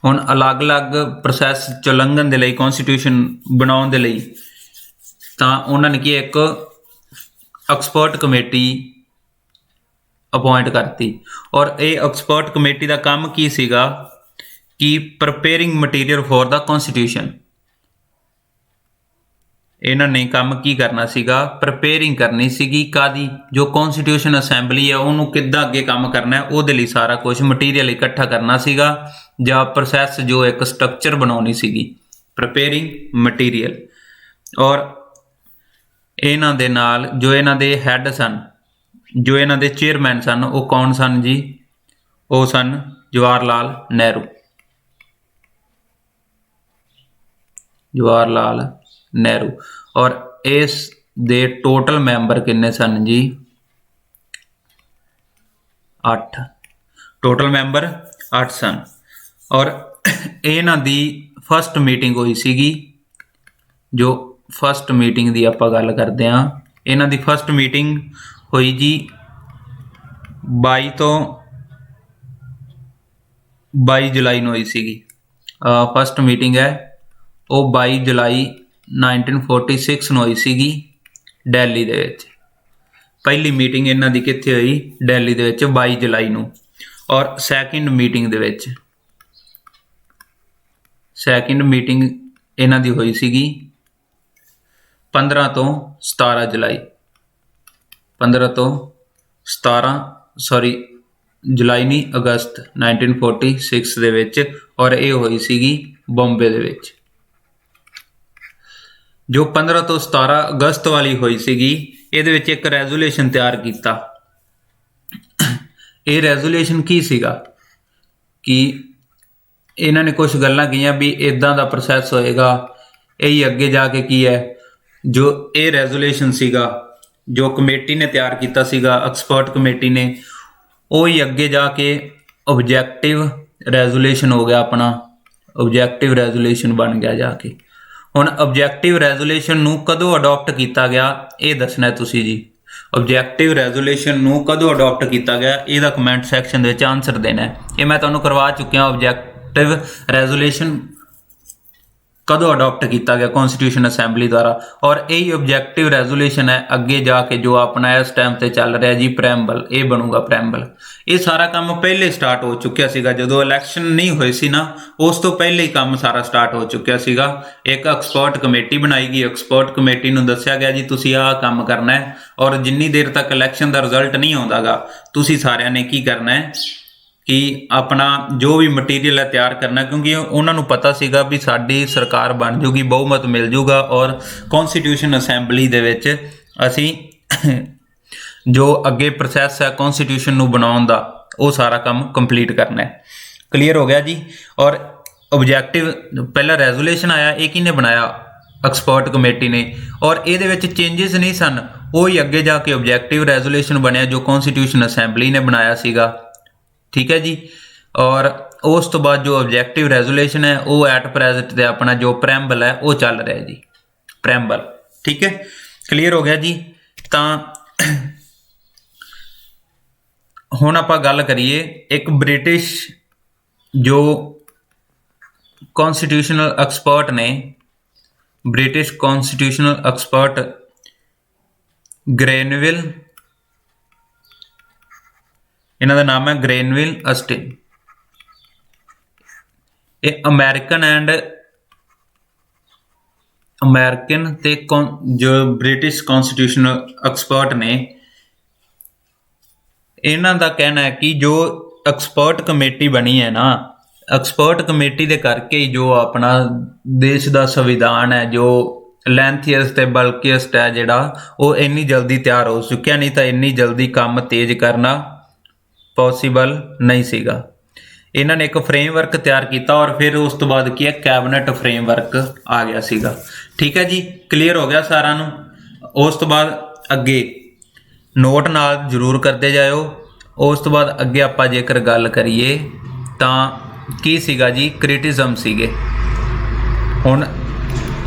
ਹੁਣ ਅਲੱਗ-ਅਲੱਗ ਪ੍ਰੋਸੈਸ ਚ ਲੰਘਣ ਦੇ ਲਈ, ਕੌਨਸਟੀਟਿਊਸ਼ਨ ਬਣਾਉਣ ਦੇ ਲਈ, ਤਾਂ ਉਹਨਾਂ ਨੇ ਕੀ ਇੱਕ ਐਕਸਪਰਟ ਕਮੇਟੀ ਅਪੁਆਇੰਟ ਕਰਤੀ। ਔਰ ਇਹ ਐਕਸਪਰਟ ਕਮੇਟੀ ਦਾ ਕੰਮ ਕੀ ਸੀਗਾ ਕਿ ਪ੍ਰਪੇਅਰਿੰਗ ਮਟੀਰੀਅਲ ਫॉर ਦਾ ਕੌਨਸਟੀਟਿਊਸ਼ਨ। ਇਹਨਾਂ ਨੇ ਕੰਮ ਕੀ ਕਰਨਾ ਸੀਗਾ, ਪ੍ਰਪੇਅਰਿੰਗ ਕਰਨੀ ਸੀਗੀ ਕਾਦੀ, ਜੋ ਕੌਨਸਟੀਟਿਊਸ਼ਨ ਅਸੈਂਬਲੀ ਹੈ ਉਹਨੂੰ ਕਿੱਦਾਂ ਅੱਗੇ ਕੰਮ ਕਰਨਾ ਹੈ ਉਹਦੇ ਲਈ ਸਾਰਾ ਕੁਝ ਮਟੀਰੀਅਲ ਇਕੱਠਾ ਕਰਨਾ ਸੀਗਾ, ਜਾਂ ਪ੍ਰੋਸੈਸ ਜੋ ਇੱਕ ਸਟਰਕਚਰ ਬਣਾਉਣੀ ਸੀਗੀ, ਪ੍ਰਪੇਅਰਿੰਗ ਮਟੀਰੀਅਲ। ਔਰ ਇਹਨਾਂ ਦੇ ਨਾਲ ਜੋ ਇਹਨਾਂ ਦੇ ਹੈੱਡ ਸਨ, ਜੋ ਇਹਨਾਂ ਦੇ ਚੇਅਰਮੈਨ ਸਨ, ਉਹ ਕੌਣ ਸਨ ਜੀ? ਉਹ ਸਨ ਜਵਾਹਰ ਲਾਲ ਨਹਿਰੂ। ਔਰ ਇਸ ਦੇ ਟੋਟਲ ਮੈਂਬਰ ਕਿੰਨੇ ਸਨ ਜੀ? 8। ਟੋਟਲ ਮੈਂਬਰ 8 ਸਨ। ਔਰ ਇਹਨਾਂ ਦੀ ਫਸਟ ਮੀਟਿੰਗ ਹੋਈ ਸੀਗੀ, ਜੋ ਫਸਟ ਮੀਟਿੰਗ ਦੀ ਆਪਾਂ ਗੱਲ ਕਰਦੇ ਹਾਂ, ਇਹਨਾਂ ਦੀ ਫਸਟ ਮੀਟਿੰਗ ਹੋਈ ਜੀ 22 ਜੁਲਾਈ ਨੂੰ ਹੋਈ ਸੀਗੀ। ਫਸਟ ਮੀਟਿੰਗ ਹੈ ਉਹ 22 ਜੁਲਾਈ 1946 ਨੂੰ ਹੋਈ ਸੀਗੀ ਦਿੱਲੀ ਦੇ ਵਿੱਚ। ਪਹਿਲੀ ਮੀਟਿੰਗ ਇਹਨਾਂ ਦੀ ਕਿੱਥੇ ਹੋਈ? ਦਿੱਲੀ ਦੇ ਵਿੱਚ 22 ਜੁਲਾਈ ਨੂੰ। ਔਰ ਸੈਕਿੰਡ ਮੀਟਿੰਗ ਇਹਨਾਂ ਦੀ ਹੋਈ ਸੀਗੀ 15 ਤੋਂ 17 ਜੁਲਾਈ। 15 ਤੋਂ 17 ਜੁਲਾਈ ਨਹੀਂ, ਅਗਸਤ 1946 ਦੇ ਵਿੱਚ। ਔਰ ਇਹ ਹੋਈ ਸੀਗੀ ਬੰਬੇ ਦੇ ਵਿੱਚ। ਜੋ 15 ਤੋਂ 17 ਅਗਸਤ ਵਾਲੀ ਹੋਈ ਸੀਗੀ, ਇਹਦੇ ਵਿੱਚ ਇੱਕ ਰੈਜ਼ੋਲੂਸ਼ਨ ਤਿਆਰ ਕੀਤਾ। ਇਹ ਰੈਜ਼ੋਲੂਸ਼ਨ ਕੀ ਸੀਗਾ ਕਿ ਇਹਨਾਂ ਨੇ ਕੁਝ ਗੱਲਾਂ ਕਹੀਆਂ ਵੀ ਇਦਾਂ ਦਾ ਪ੍ਰੋਸੈਸ ਹੋਏਗਾ, ਇਹ ਅੱਗੇ ਜਾ ਕੇ ਕੀ ਹੈ, ਜੋ ਇਹ ਰੈਜ਼ੋਲੂਸ਼ਨ ਸੀਗਾ ਜੋ ਕਮੇਟੀ ਨੇ ਤਿਆਰ ਕੀਤਾ ਸੀਗਾ, ਐਕਸਪਰਟ ਕਮੇਟੀ ਨੇ, ਉਹ ਹੀ ਅੱਗੇ ਜਾ ਕੇ ਆਬਜੈਕਟਿਵ ਰੈਜ਼ੋਲੂਸ਼ਨ ਹੋ ਗਿਆ, ਆਪਣਾ ਆਬਜੈਕਟਿਵ ਰੈਜ਼ੋਲੂਸ਼ਨ ਬਣ ਗਿਆ ਜਾ ਕੇ। ਹੁਣ ਆਬਜੈਕਟਿਵ ਰੈਜ਼ੋਲੂਸ਼ਨ ਨੂੰ ਕਦੋਂ ਅਡਾਪਟ ਕੀਤਾ ਗਿਆ ਇਹ ਦੱਸਣਾ ਤੁਸੀਂ ਜੀ। ਆਬਜੈਕਟਿਵ ਰੈਜ਼ੋਲੂਸ਼ਨ ਨੂੰ ਕਦੋਂ ਅਡਾਪਟ ਕੀਤਾ ਗਿਆ ਇਹਦਾ ਕਮੈਂਟ ਸੈਕਸ਼ਨ ਦੇ ਵਿੱਚ ਆਨਸਰ ਦੇਣਾ। ਇਹ ਮੈਂ ਤੁਹਾਨੂੰ ਕਰਵਾ ਚੁੱਕਿਆ। ਆਬਜੈਕਟਿਵ ਰੈਜ਼ੋਲੂਸ਼ਨ ਕਦੋਂ ਅਡਾਪਟ ਕੀਤਾ ਗਿਆ ਕੌਨਸਟੀਟਿਊਸ਼ਨ ਅਸੈਂਬਲੀ ਦੁਆਰਾ। ਔਰ ਇਹ ਆਬਜੈਕਟਿਵ ਰੈਜ਼ੋਲੂਸ਼ਨ ਹੈ ਅੱਗੇ ਜਾ ਕੇ ਜੋ ਆਪਣਾ ਇਸ ਟਾਈਮ ਤੇ ਚੱਲ ਰਿਹਾ ਜੀ ਪ੍ਰੈਂਬਲ, ਇਹ ਬਣੂਗਾ ਪ੍ਰੈਂਬਲ। ਇਹ ਸਾਰਾ ਕੰਮ ਪਹਿਲੇ ਸਟਾਰਟ ਹੋ ਚੁੱਕਿਆ ਸੀਗਾ, ਜਦੋਂ ਇਲੈਕਸ਼ਨ ਨਹੀਂ ਹੋਏ ਸੀ ਨਾ, ਉਸ ਤੋਂ ਪਹਿਲੇ ਹੀ ਕੰਮ ਸਾਰਾ ਸਟਾਰਟ ਹੋ ਚੁੱਕਿਆ ਸੀਗਾ। ਇੱਕ ਐਕਸਪਰਟ ਕਮੇਟੀ ਬਣਾਈ ਗਈ, ਐਕਸਪਰਟ ਕਮੇਟੀ ਨੂੰ ਦੱਸਿਆ ਗਿਆ ਜੀ ਤੁਸੀਂ ਆਹ ਕੰਮ ਕਰਨਾ ਹੈ, ਔਰ ਜਿੰਨੀ ਦੇਰ ਤੱਕ ਇਲੈਕਸ਼ਨ ਦਾ ਰਿਜ਼ਲਟ ਨਹੀਂ ਆਉਂਦਾਗਾ ਤੁਸੀਂ ਸਾਰਿਆਂ ਨੇ ਕੀ ਕਰਨਾ ਹੈ ਕਿ ਆਪਣਾ ਜੋ ਵੀ ਮਟੀਰੀਅਲ ਹੈ ਤਿਆਰ ਕਰਨਾ, ਕਿਉਂਕਿ ਉਹਨਾਂ ਨੂੰ ਪਤਾ ਸੀਗਾ ਵੀ ਸਾਡੀ ਸਰਕਾਰ ਬਣ ਜੂਗੀ, ਬਹੁਮਤ ਮਿਲ ਜੂਗਾ, ਔਰ ਕੌਨਸਟੀਟਿਊਸ਼ਨ ਅਸੈਂਬਲੀ ਦੇ ਵਿੱਚ ਅਸੀਂ ਜੋ ਅੱਗੇ ਪ੍ਰੋਸੈਸ ਹੈ ਕੌਨਸਟੀਟਿਊਸ਼ਨ ਨੂੰ ਬਣਾਉਣ ਦਾ ਉਹ ਸਾਰਾ ਕੰਮ ਕੰਪਲੀਟ ਕਰਨਾ ਹੈ। ਕਲੀਅਰ ਹੋ ਗਿਆ ਜੀ। ਔਰ ਆਬਜੈਕਟਿਵ ਪਹਿਲਾ ਰੈਜ਼ੋਲੂਸ਼ਨ ਆਇਆ, ਇਹ ਕਿਹਨੇ ਬਣਾਇਆ? ਐਕਸਪਰਟ ਕਮੇਟੀ ਨੇ। ਔਰ ਇਹਦੇ ਵਿੱਚ ਚੇਂਜਸ ਨਹੀਂ ਸਨ, ਉਹ ਹੀ ਅੱਗੇ ਜਾ ਕੇ ਆਬਜੈਕਟਿਵ ਰੈਜ਼ੋਲੂਸ਼ਨ ਬਣਿਆ ਜੋ ਕੌਨਸਟੀਟਿਊਸ਼ਨ ਅਸੈਂਬਲੀ ਨੇ ਬਣਾਇਆ ਸੀਗਾ। ਠੀਕ ਹੈ ਜੀ। ਔਰ ਉਸ ਤੋਂ ਬਾਅਦ ਜੋ ਆਬਜੈਕਟਿਵ ਰੈਜ਼ੋਲੂਸ਼ਨ ਹੈ ਉਹ ਐਟ ਪ੍ਰੈਜ਼ੈਂਟ ਤੇ ਆਪਣਾ ਜੋ ਪ੍ਰੈਂਬਲ ਹੈ ਉਹ ਚੱਲ ਰਿਹਾ ਜੀ, ਪ੍ਰੈਂਬਲ। ਠੀਕ ਹੈ, ਕਲੀਅਰ ਹੋ ਗਿਆ ਜੀ। ਤਾਂ ਹੁਣ ਆਪਾਂ ਗੱਲ ਕਰੀਏ ਇੱਕ ਬ੍ਰਿਟਿਸ਼ ਜੋ ਕੌਨਸਟੀਟਿਊਸ਼ਨਲ ਐਕਸਪਰਟ ਨੇ, ਬ੍ਰਿਟਿਸ਼ ਕੌਨਸਟੀਟਿਊਸ਼ਨਲ ਐਕਸਪਰਟ ਗ੍ਰੈਨਵਿਲ, ਇਹਨਾਂ ਦਾ ਨਾਮ ਹੈ ਗ੍ਰੈਨਵਿਲ ਅਸਟਿਨ। ਇਹ ਅਮਰੀਕਨ ਤੇ ਜੋ ਬ੍ਰਿਟਿਸ਼ ਕੌਂਸਟੀਟਿਊਸ਼ਨਲ ਐਕਸਪਰਟ ਨੇ, ਇਹਨਾਂ ਦਾ ਕਹਿਣਾ ਹੈ ਕਿ ਜੋ ਐਕਸਪਰਟ ਕਮੇਟੀ ਬਣੀ ਹੈ ਨਾ, ਐਕਸਪਰਟ ਕਮੇਟੀ ਦੇ ਕਰਕੇ ਹੀ ਜੋ ਆਪਣਾ ਦੇਸ਼ ਦਾ ਸੰਵਿਧਾਨ ਹੈ, ਜੋ ਲੈਂਥੀਅਸਟ ਤੇ ਬਲਕੀਅਸਟ ਹੈ ਜਿਹੜਾ, ਉਹ ਇੰਨੀ ਜਲਦੀ ਤਿਆਰ ਹੋ ਚੁੱਕਿਆ, ਨਹੀਂ ਤਾਂ ਇੰਨੀ ਜਲਦੀ ਕੰਮ ਤੇਜ਼ ਕਰਨਾ ਪੋਸੀਬਲ ਨਹੀਂ ਸੀਗਾ। ਇਹਨਾਂ ਨੇ ਇੱਕ ਫਰੇਮਵਰਕ ਤਿਆਰ ਕੀਤਾ ਔਰ ਫਿਰ ਉਸ ਤੋਂ ਬਾਅਦ ਕੀ ਹੈ, ਕੈਬਨਿਟ ਫਰੇਮਵਰਕ ਆ ਗਿਆ ਸੀਗਾ। ਠੀਕ ਹੈ ਜੀ, ਕਲੀਅਰ ਹੋ ਗਿਆ ਸਾਰਿਆਂ ਨੂੰ। ਉਸ ਤੋਂ ਬਾਅਦ ਅੱਗੇ ਨੋਟ ਨਾਲ ਜ਼ਰੂਰ ਕਰਦੇ ਜਾਇਓ। ਉਸ ਤੋਂ ਬਾਅਦ ਅੱਗੇ ਆਪਾਂ ਜੇਕਰ ਗੱਲ ਕਰੀਏ ਤਾਂ ਕੀ ਸੀਗਾ ਜੀ, ਕ੍ਰਿਟਿਜ਼ਮ ਸੀਗੇ। ਹੁਣ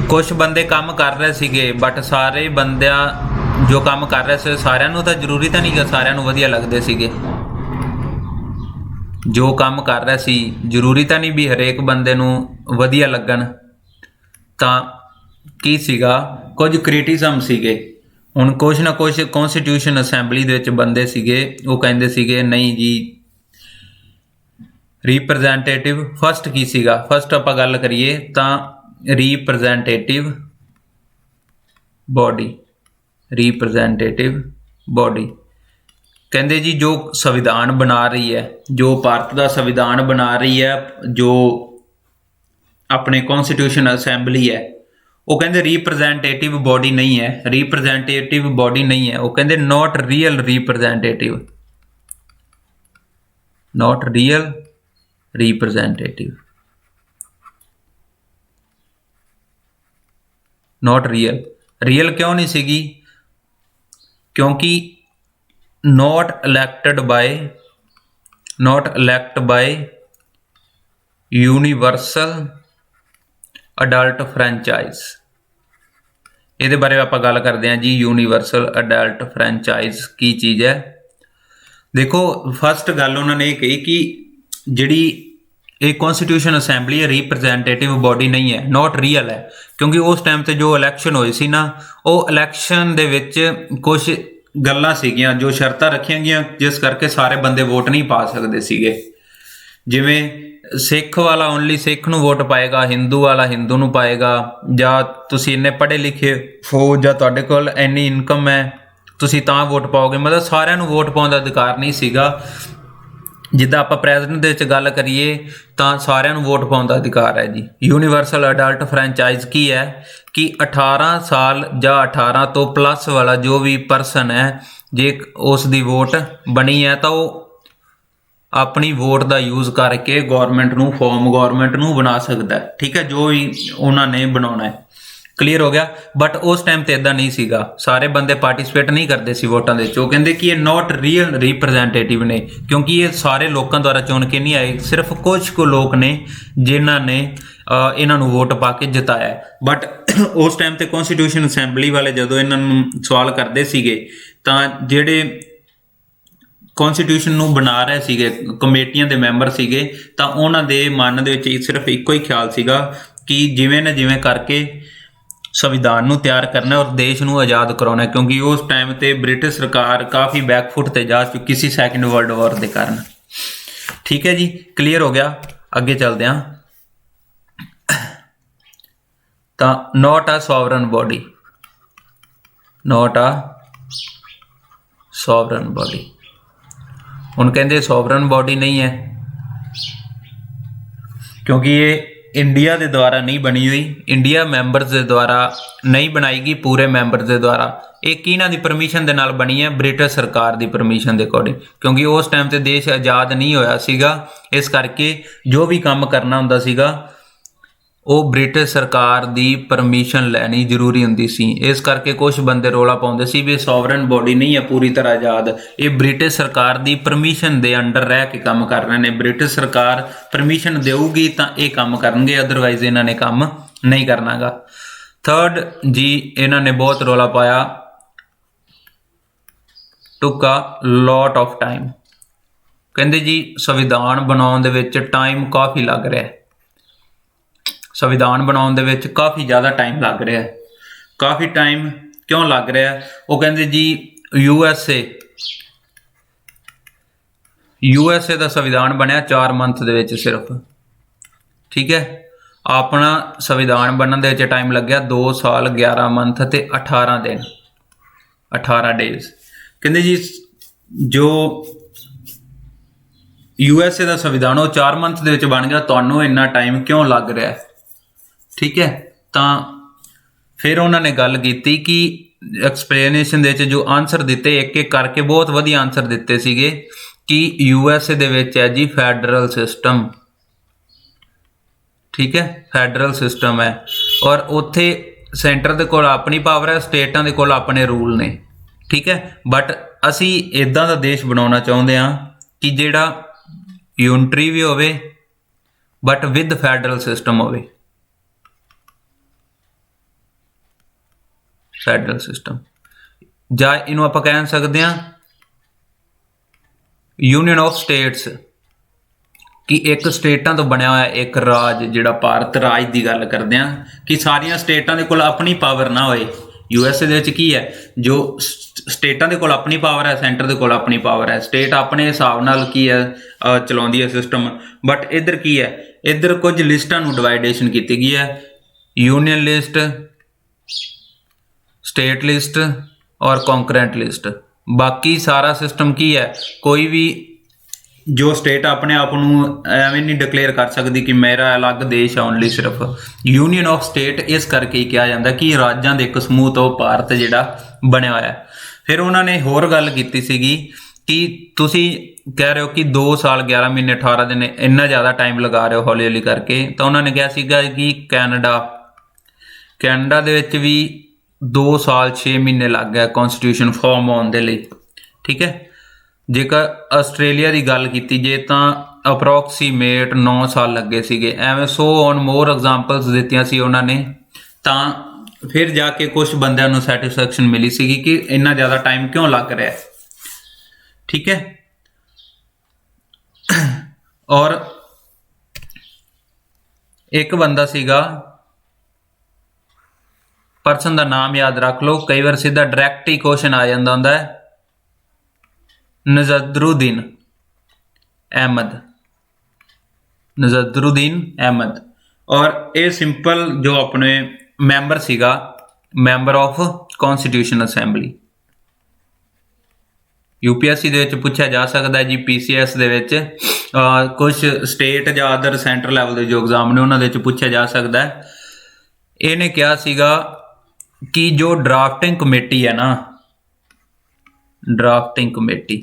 ਕੁਝ ਬੰਦੇ ਕੰਮ ਕਰ ਰਹੇ ਸੀਗੇ, ਬਟ ਸਾਰੇ ਬੰਦਿਆਂ ਜੋ ਕੰਮ ਕਰ ਰਹੇ ਸੀ ਸਾਰਿਆਂ ਨੂੰ ਤਾਂ ਜ਼ਰੂਰੀ ਤਾਂ ਨਹੀਂ ਗਾ ਸਾਰਿਆਂ ਨੂੰ ਵਧੀਆ ਲੱਗਦੇ ਸੀਗੇ। ਜੋ ਕੰਮ ਕਰ ਰਿਹਾ ਸੀ ਜ਼ਰੂਰੀ ਤਾਂ ਨਹੀਂ ਵੀ ਹਰੇਕ ਬੰਦੇ ਨੂੰ ਵਧੀਆ ਲੱਗਣ, ਤਾਂ ਕੀ ਸੀਗਾ, ਕੁਝ ਕ੍ਰਿਟਿਜ਼ਮ ਸੀਗੇ। ਹੁਣ ਕੁਛ ਨਾ ਕੁਛ ਕੌਂਸਟੀਟਿਊਸ਼ਨ ਅਸੈਂਬਲੀ ਦੇ ਵਿੱਚ ਬੰਦੇ ਸੀਗੇ, ਉਹ ਕਹਿੰਦੇ ਸੀਗੇ ਨਹੀਂ ਜੀ ਰਿਪਰੈਜ਼ੈਂਟੇਟਿਵ ਫਸਟ ਕੀ ਸੀਗਾ, ਫਸਟ ਆਪਾਂ ਗੱਲ ਕਰੀਏ ਤਾਂ ਰਿਪਰੈਜ਼ੈਂਟੇਟਿਵ ਬੋਡੀ ਕਹਿੰਦੇ ਜੀ ਜੋ ਸੰਵਿਧਾਨ ਬਣਾ ਰਹੀ ਹੈ, ਜੋ ਭਾਰਤ ਦਾ ਸੰਵਿਧਾਨ ਬਣਾ ਰਹੀ ਹੈ, ਜੋ ਆਪਣੇ ਕੌਂਸਟੀਟਿਊਸ਼ਨ ਅਸੈਂਬਲੀ ਹੈ, ਉਹ ਕਹਿੰਦੇ ਰਿਪਰੈਜ਼ੈਂਟੇਟਿਵ ਬੋਡੀ ਨਹੀਂ ਹੈ, ਰਿਪਰੈਜ਼ੈਂਟੇਟਿਵ ਬੋਡੀ ਨਹੀਂ ਹੈ। ਉਹ ਕਹਿੰਦੇ ਨਾਟ ਰੀਅਲ ਰਿਪਰੈਜ਼ੈਂਟੇਟਿਵ ਨਾਟ ਰੀਅਲ ਕਿਉਂ ਨਹੀਂ ਸੀਗੀ, ਕਿਉਂਕਿ not elected by universal adult franchise। ਇਹਦੇ ਬਾਰੇ ਆਪਾਂ ਗੱਲ ਕਰਦੇ ਹਾਂ ਜੀ। ਯੂਨੀਵਰਸਲ ਅਡਲਟ ਫਰੈਂਚਾਈਜ਼ ਕੀ ਚੀਜ਼ ਹੈ? ਦੇਖੋ, ਫਸਟ ਗੱਲ ਉਹਨਾਂ ਨੇ ਇਹ ਕਹੀ ਕਿ ਜਿਹੜੀ ਇਹ ਕੌਂਸਟੀਟਿਊਸ਼ਨ ਅਸੈਂਬਲੀ ਹੈ ਰਿਪਰੈਜ਼ੈਂਟੇਟਿਵ ਬੋਡੀ ਨਹੀਂ ਹੈ, ਨਾਟ ਰੀਅਲ ਹੈ, ਕਿਉਂਕਿ ਉਸ ਟਾਈਮ ਤੇ ਜੋ ਇਲੈਕਸ਼ਨ ਹੋਏ ਸੀ ਨਾ, ਉਹ ਇਲੈਕਸ਼ਨ ਦੇ ਵਿੱਚ ਕੁਛ ਗੱਲਾਂ ਸੀਗੀਆਂ, ਜੋ ਸ਼ਰਤਾਂ ਰੱਖੀਆਂ ਗਈਆਂ, ਜਿਸ ਕਰਕੇ ਸਾਰੇ ਬੰਦੇ ਵੋਟ ਨਹੀਂ ਪਾ ਸਕਦੇ ਸੀਗੇ। ਜਿਵੇਂ ਸਿੱਖ ਵਾਲਾ ਓਨਲੀ ਸਿੱਖ ਨੂੰ ਵੋਟ ਪਾਏਗਾ, ਹਿੰਦੂ ਵਾਲਾ ਹਿੰਦੂ ਨੂੰ ਪਾਏਗਾ, ਜਾਂ ਤੁਸੀਂ ਇੰਨੇ ਪੜ੍ਹੇ ਲਿਖੇ ਹੋ ਜਾਂ ਤੁਹਾਡੇ ਕੋਲ ਇੰਨੀ ਇਨਕਮ ਹੈ ਤੁਸੀਂ ਤਾਂ ਵੋਟ ਪਾਓਗੇ, ਮਤਲਬ ਸਾਰਿਆਂ ਨੂੰ ਵੋਟ ਪਾਉਣ ਦਾ ਅਧਿਕਾਰ ਨਹੀਂ ਸੀਗਾ। ਜਿੱਦਾਂ ਆਪਾਂ ਪ੍ਰੈਜ਼ੀਡੈਂਟ ਦੇ ਵਿੱਚ ਗੱਲ ਕਰੀਏ ਤਾਂ ਸਾਰਿਆਂ ਨੂੰ ਵੋਟ ਪਾਉਣ ਦਾ ਅਧਿਕਾਰ ਹੈ ਜੀ। ਯੂਨੀਵਰਸਲ ਅਡਲਟ ਫਰੈਂਚਾਈਜ਼ ਕੀ ਹੈ ਕਿ 18 ਸਾਲ ਜਾਂ 18 ਤੋਂ ਪਲੱਸ ਵਾਲਾ ਜੋ ਵੀ ਪਰਸਨ ਹੈ, ਜੇ ਉਸ ਦੀ ਵੋਟ ਬਣੀ ਹੈ ਤਾਂ ਉਹ ਆਪਣੀ ਵੋਟ ਦਾ ਯੂਜ਼ ਕਰਕੇ ਗੌਰਮੈਂਟ ਨੂੰ ਬਣਾ ਸਕਦਾ। ਠੀਕ ਹੈ, ਜੋ ਵੀ ਉਹਨਾਂ ਨੇ ਬਣਾਉਣਾ ਹੈ। ਕਲੀਅਰ ਹੋ ਗਿਆ। ਬਟ ਉਸ ਟਾਈਮ ਤੇ ਇਦਾਂ ਨਹੀਂ ਸੀਗਾ, ਸਾਰੇ ਬੰਦੇ ਪਾਰਟਿਸਿਪੇਟ ਨਹੀਂ ਕਰਦੇ ਸੀ ਵੋਟਾਂ ਦੇ ਵਿੱਚ। ਉਹ ਕਹਿੰਦੇ ਕਿ ਇਹ ਨਾਟ ਰੀਅਲ ਰਿਪਰੈਜ਼ੈਂਟੇਟਿਵ ਨੇ, ਕਿਉਂਕਿ ਇਹ ਸਾਰੇ ਲੋਕਾਂ ਦੁਆਰਾ ਚੁਣ ਕੇ ਨਹੀਂ ਆਏ, ਸਿਰਫ ਕੁਝ ਕੁ ਲੋਕ ਨੇ ਜਿਨ੍ਹਾਂ ਨੇ ਇਹਨਾਂ ਨੂੰ ਵੋਟ ਪਾ ਕੇ ਜਿਤਾਇਆ। ਬਟ ਉਸ ਟਾਈਮ ਤੇ ਕੌਂਸਟੀਟਿਊਸ਼ਨ ਅਸੈਂਬਲੀ ਵਾਲੇ ਜਦੋਂ ਇਹਨਾਂ ਨੂੰ ਸਵਾਲ ਕਰਦੇ ਸੀਗੇ ਤਾਂ ਜਿਹੜੇ ਕੌਂਸਟੀਟਿਊਸ਼ਨ ਨੂੰ ਬਣਾ ਰਹੇ ਸੀਗੇ, ਕਮੇਟੀਆਂ ਦੇ ਮੈਂਬਰ ਸੀਗੇ, ਤਾਂ ਉਹਨਾਂ ਦੇ ਮਨ ਦੇ ਵਿੱਚ ਸਿਰਫ ਇੱਕੋ ਹੀ ਖਿਆਲ ਸੀਗਾ ਕਿ ਜਿਵੇਂ ਨਾ ਜਿਵੇਂ ਕਰਕੇ ਸੰਵਿਧਾਨ ਨੂੰ ਤਿਆਰ ਕਰਨਾ ਔਰ ਦੇਸ਼ ਨੂੰ ਆਜ਼ਾਦ ਕਰਾਉਣਾ, ਕਿਉਂਕਿ ਉਸ ਟਾਈਮ ਤੇ ਬ੍ਰਿਟਿਸ਼ ਸਰਕਾਰ ਕਾਫੀ ਬੈਕਫੁੱਟ ਤੇ ਜਾ ਚੁੱਕੀ ਸੀ ਸੈਕੰਡ ਵਰਲਡ ਵਾਰ ਦੇ ਕਾਰਨ। ਠੀਕ ਹੈ ਜੀ, ਕਲੀਅਰ ਹੋ ਗਿਆ। ਅੱਗੇ ਚੱਲਦੇ ਹਾਂ। ਤਾਂ ਨਾਟ ਅ ਸੋਵਰਨ ਬੋਡੀ ਹੁਣ ਕਹਿੰਦੇ ਸੋਵਰਨ ਬੋਡੀ ਨਹੀਂ ਹੈ ਕਿਉਂਕਿ ਇਹ ਇੰਡੀਆ ਦੇ ਦੁਆਰਾ ਨਹੀਂ ਬਣੀ ਹੋਈ, ਇੰਡੀਆ ਮੈਂਬਰਸ ਦੇ ਦੁਆਰਾ ਨਹੀਂ ਬਣਾਈ ਗਈ, ਪੂਰੇ ਮੈਂਬਰਸ ਦੇ ਦੁਆਰਾ। ਇਹ ਕਿਹਨਾਂ ਦੀ ਪਰਮਿਸ਼ਨ ਦੇ ਨਾਲ ਬਣੀ ਹੈ? ਬ੍ਰਿਟਿਸ਼ ਸਰਕਾਰ ਦੀ ਪਰਮਿਸ਼ਨ ਦੇ ਅਕੋਰਡਿੰਗ, ਕਿਉਂਕਿ ਉਸ ਟਾਈਮ ਤੇ ਦੇਸ਼ ਆਜ਼ਾਦ ਨਹੀਂ ਹੋਇਆ ਸੀਗਾ, ਇਸ ਕਰਕੇ ਜੋ ਵੀ ਕੰਮ ਕਰਨਾ ਹੁੰਦਾ ਸੀਗਾ ਉਹ ਬ੍ਰਿਟਿਸ਼ ਸਰਕਾਰ ਦੀ ਪਰਮਿਸ਼ਨ ਲੈਣੀ ਜ਼ਰੂਰੀ ਹੁੰਦੀ ਸੀ। ਇਸ ਕਰਕੇ ਕੁਝ ਬੰਦੇ ਰੌਲਾ ਪਾਉਂਦੇ ਸੀ ਵੀ ਸੋਵਰਨ ਬੋਡੀ ਨਹੀਂ ਹੈ ਪੂਰੀ ਤਰ੍ਹਾਂ ਆਜ਼ਾਦ, ਇਹ ਬ੍ਰਿਟਿਸ਼ ਸਰਕਾਰ ਦੀ ਪਰਮਿਸ਼ਨ ਦੇ ਅੰਡਰ ਰਹਿ ਕੇ ਕੰਮ ਕਰ ਰਹੇ ਨੇ। ਬ੍ਰਿਟਿਸ਼ ਸਰਕਾਰ ਪਰਮਿਸ਼ਨ ਦੇਊਗੀ ਤਾਂ ਇਹ ਕੰਮ ਕਰਨਗੇ, ਅਦਰਵਾਈਜ਼ ਇਹਨਾਂ ਨੇ ਕੰਮ ਨਹੀਂ ਕਰਨਾਗਾ। ਥਰਡ ਜੀ, ਇਹਨਾਂ ਨੇ ਬਹੁਤ ਰੌਲਾ ਪਾਇਆ, ਟੁੱਕ ਅ ਲੋਟ ਆਫ ਟਾਈਮ। ਕਹਿੰਦੇ ਜੀ ਸੰਵਿਧਾਨ ਬਣਾਉਣ ਦੇ ਵਿੱਚ ਟਾਈਮ ਕਾਫੀ ਲੱਗ ਰਿਹਾ, ਸੰਵਿਧਾਨ ਬਣਾਉਣ ਦੇ ਵਿੱਚ ਕਾਫੀ ਜ਼ਿਆਦਾ ਟਾਈਮ ਲੱਗ ਰਿਹਾ। ਕਾਫੀ ਟਾਈਮ ਕਿਉਂ ਲੱਗ ਰਿਹਾ? ਉਹ ਕਹਿੰਦੇ ਜੀ ਯੂ ਐਸ ਏ ਦਾ ਸੰਵਿਧਾਨ ਬਣਿਆ 4 ਮੰਥ ਦੇ ਵਿੱਚ ਸਿਰਫ, ठीक है। अपना संविधान बनने दे विच टाइम लग्या 2 साल 11 मंथ ते 18 दिन 18 डेज। कहते जी जो यूएसए का संविधान वो 4 मंथ दे विच बन गया, तुहानूं इन्ना टाइम क्यों लग रहा है? ठीक है। तो फिर उन्होंने गल की कि एक्सप्लेनेशन दे जो आंसर दिते एक एक करके बहुत वधिया आंसर दिते सीगे कि यूएसए दे विच है जी फैडरल सिस्टम। ठीक है, फैडरल सिस्टम है और उत्थे सेंटर दे कोल अपनी पावर है, स्टेटां दे कोल अपने रूल ने। ठीक है, बट असी इदां दा देश बनाउणा चाहुंदे हां कि जिहड़ा यूनिटरी भी होवे बट विद फैडरल सिस्टम होवे। फैडरल सिस्टम ਜਾਂ ਇਹਨੂੰ ਆਪਾਂ ਕਹਿ ਸਕਦੇ ਹਾਂ यूनियन ऑफ स्टेट्स, कि एक स्टेटां तो बनया होया एक राज, जिहड़ा भारत राज की गल करते हैं कि सारिया स्टेटां दे कोल अपनी पावर ना होए। यूएसए दे विच की है जो स्टेटां दे कोल अपनी पावर है, सेंटर दे कोल अपनी पावर है, स्टेट अपने हिसाब नाल की है चलाउंदी है सिस्टम। बट इधर की है, इधर कुछ लिस्टां नूं डिवाइडेशन की गई है, यूनियन लिस्ट, स्टेट लिस्ट और कॉन्करेंट लिस्ट। बाकी सारा सिस्टम की है, कोई भी जो स्टेट अपने आप नूं एवें नहीं डिक्लेयर कर सकती कि मेरा अलग देश है, ओनली सिर्फ यूनियन ऑफ स्टेट इस करके ही कहा जाता कि राज्यां दे एक समूह तो भारत जिहड़ा बनया होया है। फिर उन्होंने होर गल कीती सीगी कि तुसी कह रहे हो कि 2 साल 11 महीने 18 दिन इन्ना ज़्यादा टाइम लगा रहे हो हौली हौली करके, तो उन्होंने कहा सीगा कि कैनेडा दे विच भी 2 साल 6 महीने लग गए कॉन्स्टिट्यूशन फॉर्म होने के लिए। ठीक है, जेकर आस्ट्रेलिया की गल की जे तो अप्रोक्सीमेट 9 साल लगे सीगे। एवें 100 ऑन मोर एग्जाम्पल्स दित्तियां सी उन्होंने, तो फिर जाके कुछ बंदियां नूं सैटिस्फैक्शन मिली सीगी कि इन्ना ज़्यादा टाइम क्यों लग रहा है। ठीक है, और एक बंदा सीगा, परसन का नाम याद रख लो, कई बार सीधा डायरैक्ट ही क्वेश्चन आ जाता होंदा है, नज़रुद्दीन अहमद। नज़रुद्दीन अहमद, और ये सिंपल जो अपने मैंबर सीगा, member of constitution assembly. UPSC दे विच पूछा जा सकता है जी, पीसीएस दे विच कुछ स्टेट या अदर सेंटर लैवल के जो एग्जाम ने उन्होंने पूछा जा सकता है। इन्हें कहा सीगा कि जो ड्राफ्टिंग कमेटी है ना, ड्राफ्टिंग कमेटी,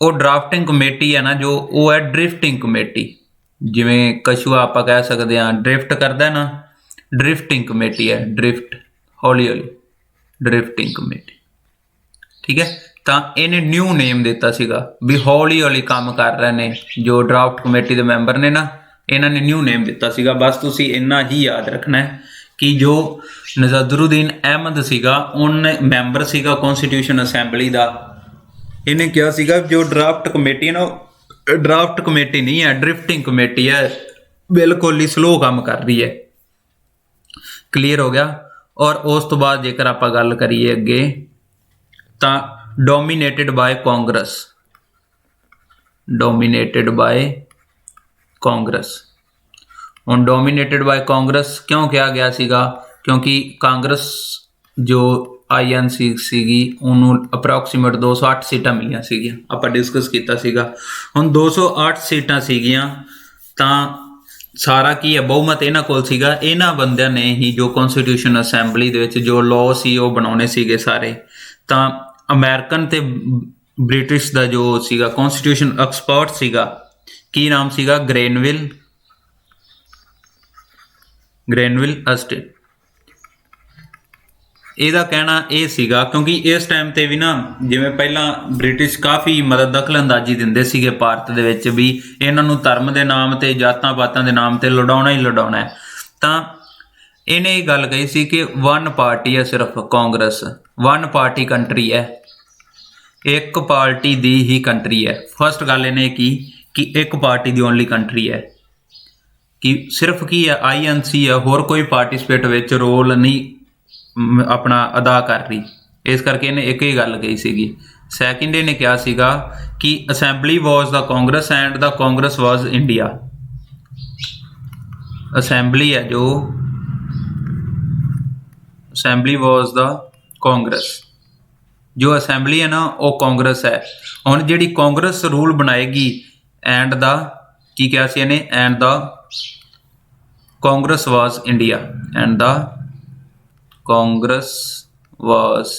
वो ड्राफ्टिंग कमेटी है ना जो, वो है ड्रिफ्टिंग कमेटी। जिमें कछुआ आप कह सकते हैं ड्रिफ्ट करता है ना, ड्रिफ्टिंग कमेटी है, ड्रिफ्ट हौली हौली ड्रिफ्टिंग कमेटी। ठीक है, तो इन्हें न्यू नेम दिता सीगा भी हौली हौली काम कर रहे ने जो ड्राफ्ट कमेटी के मैंबर ने ना, इन्होंने न्यू नेम दिता सीगा। बस तुसी इन्ना ही याद रखना है कि जो नज़रुद्दीन अहमद सीगा, उन मैंबर सीगा कॉन्स्टिट्यूशन असैंबली का। इन्हें क्या सीगा जो ड्राफ्ट कमेटी है ना, ड्राफ्ट कमेटी नहीं है, ड्रिफ्टिंग कमेटी है, बिल्कुल ही स्लो काम कर रही है। क्लीयर हो गया। और उस तो बाद जेकर आप गल करिए अगे, तो डोमीनेटेड बाय कांग्रेस, डोमीनेटेड बाय कांग्रेस। हुण डोमीनेटेड बाय कांग्रेस क्यों कहा गया सीगा? क्योंकि कांग्रेस जो INC सीगी उन्होंने अप्रोक्सीमेट 208 सीटां मिलियां सीगियां, आपां डिस्कस कीता सीगा। हुण 208 सीटां सीगियां तां सारा की है बहुमत इन्हां कोल सीगा। इन्हां बंदियां ने ही जो कॉन्स्टिट्यूशन असैंबली दे विच जो लॉ सी वो बनाउणे सीगे सारे। तां अमेरिकन ते ब्रिटिश दा जो सीगा कॉन्स्टिट्यूशन एक्सपर्ट सीगा, की नाम सीगा? Granville estate. ਇਹਦਾ कहना ਇਹ ਸੀਗਾ क्योंकि इस टाइम ਤੇ भी ना ਜਿਵੇਂ ਪਹਿਲਾਂ ब्रिटिश काफ़ी मदद दखलअंदाजी ਦਿੰਦੇ ਸੀਗੇ ਭਾਰਤ ਦੇ ਵਿੱਚ ਵੀ ਇਹਨਾਂ ਨੂੰ ਧਰਮ ਦੇ ਨਾਮ ਤੇ ਜਾਤਾਂ ਪਾਤਾਂ ਦੇ ਨਾਮ ਤੇ ਲੜਾਉਣਾ ਹੀ ਲੜਾਉਣਾ ਹੈ। ਤਾਂ ਇਹਨੇ ਇਹ ਗੱਲ ਕਹੀ ਸੀ ਕਿ वन पार्टी है सिर्फ कांग्रेस, वन पार्टी कंट्री है, एक पार्टी दी ही कंट्री है। फर्स्ट गल इन्हें की कि एक पार्टी दी ओनली कंट्री है, कि सिर्फ की है INC है, होर कोई पार्टिसिपेट विच रोल नहीं अपना अदा कर रही। इस करके इन्हें एक ही गल कही सीगी ਸੈਕਿੰਡ ਇਹਨੇ ਕਿਹਾ ਸੀਗਾ ਕਿ assembly was the Congress and the Congress was India. Assembly ਹੈ ਜੋ ਅਸੈਂਬਲੀ ਵਾਜ਼ ਦਾ ਕਾਂਗਰਸ, ਜੋ ਅਸੈਂਬਲੀ ਹੈ ਨਾ ਉਹ ਕਾਂਗਰਸ ਹੈ। ਹੁਣ ਜਿਹੜੀ ਕਾਂਗਰਸ ਰੂਲ ਬਣਾਏਗੀ ਐਂਡ ਦਾ ਕੀ ਕਿਹਾ ਸੀ ਇਹਨੇ, and the Congress was India, and the Congress was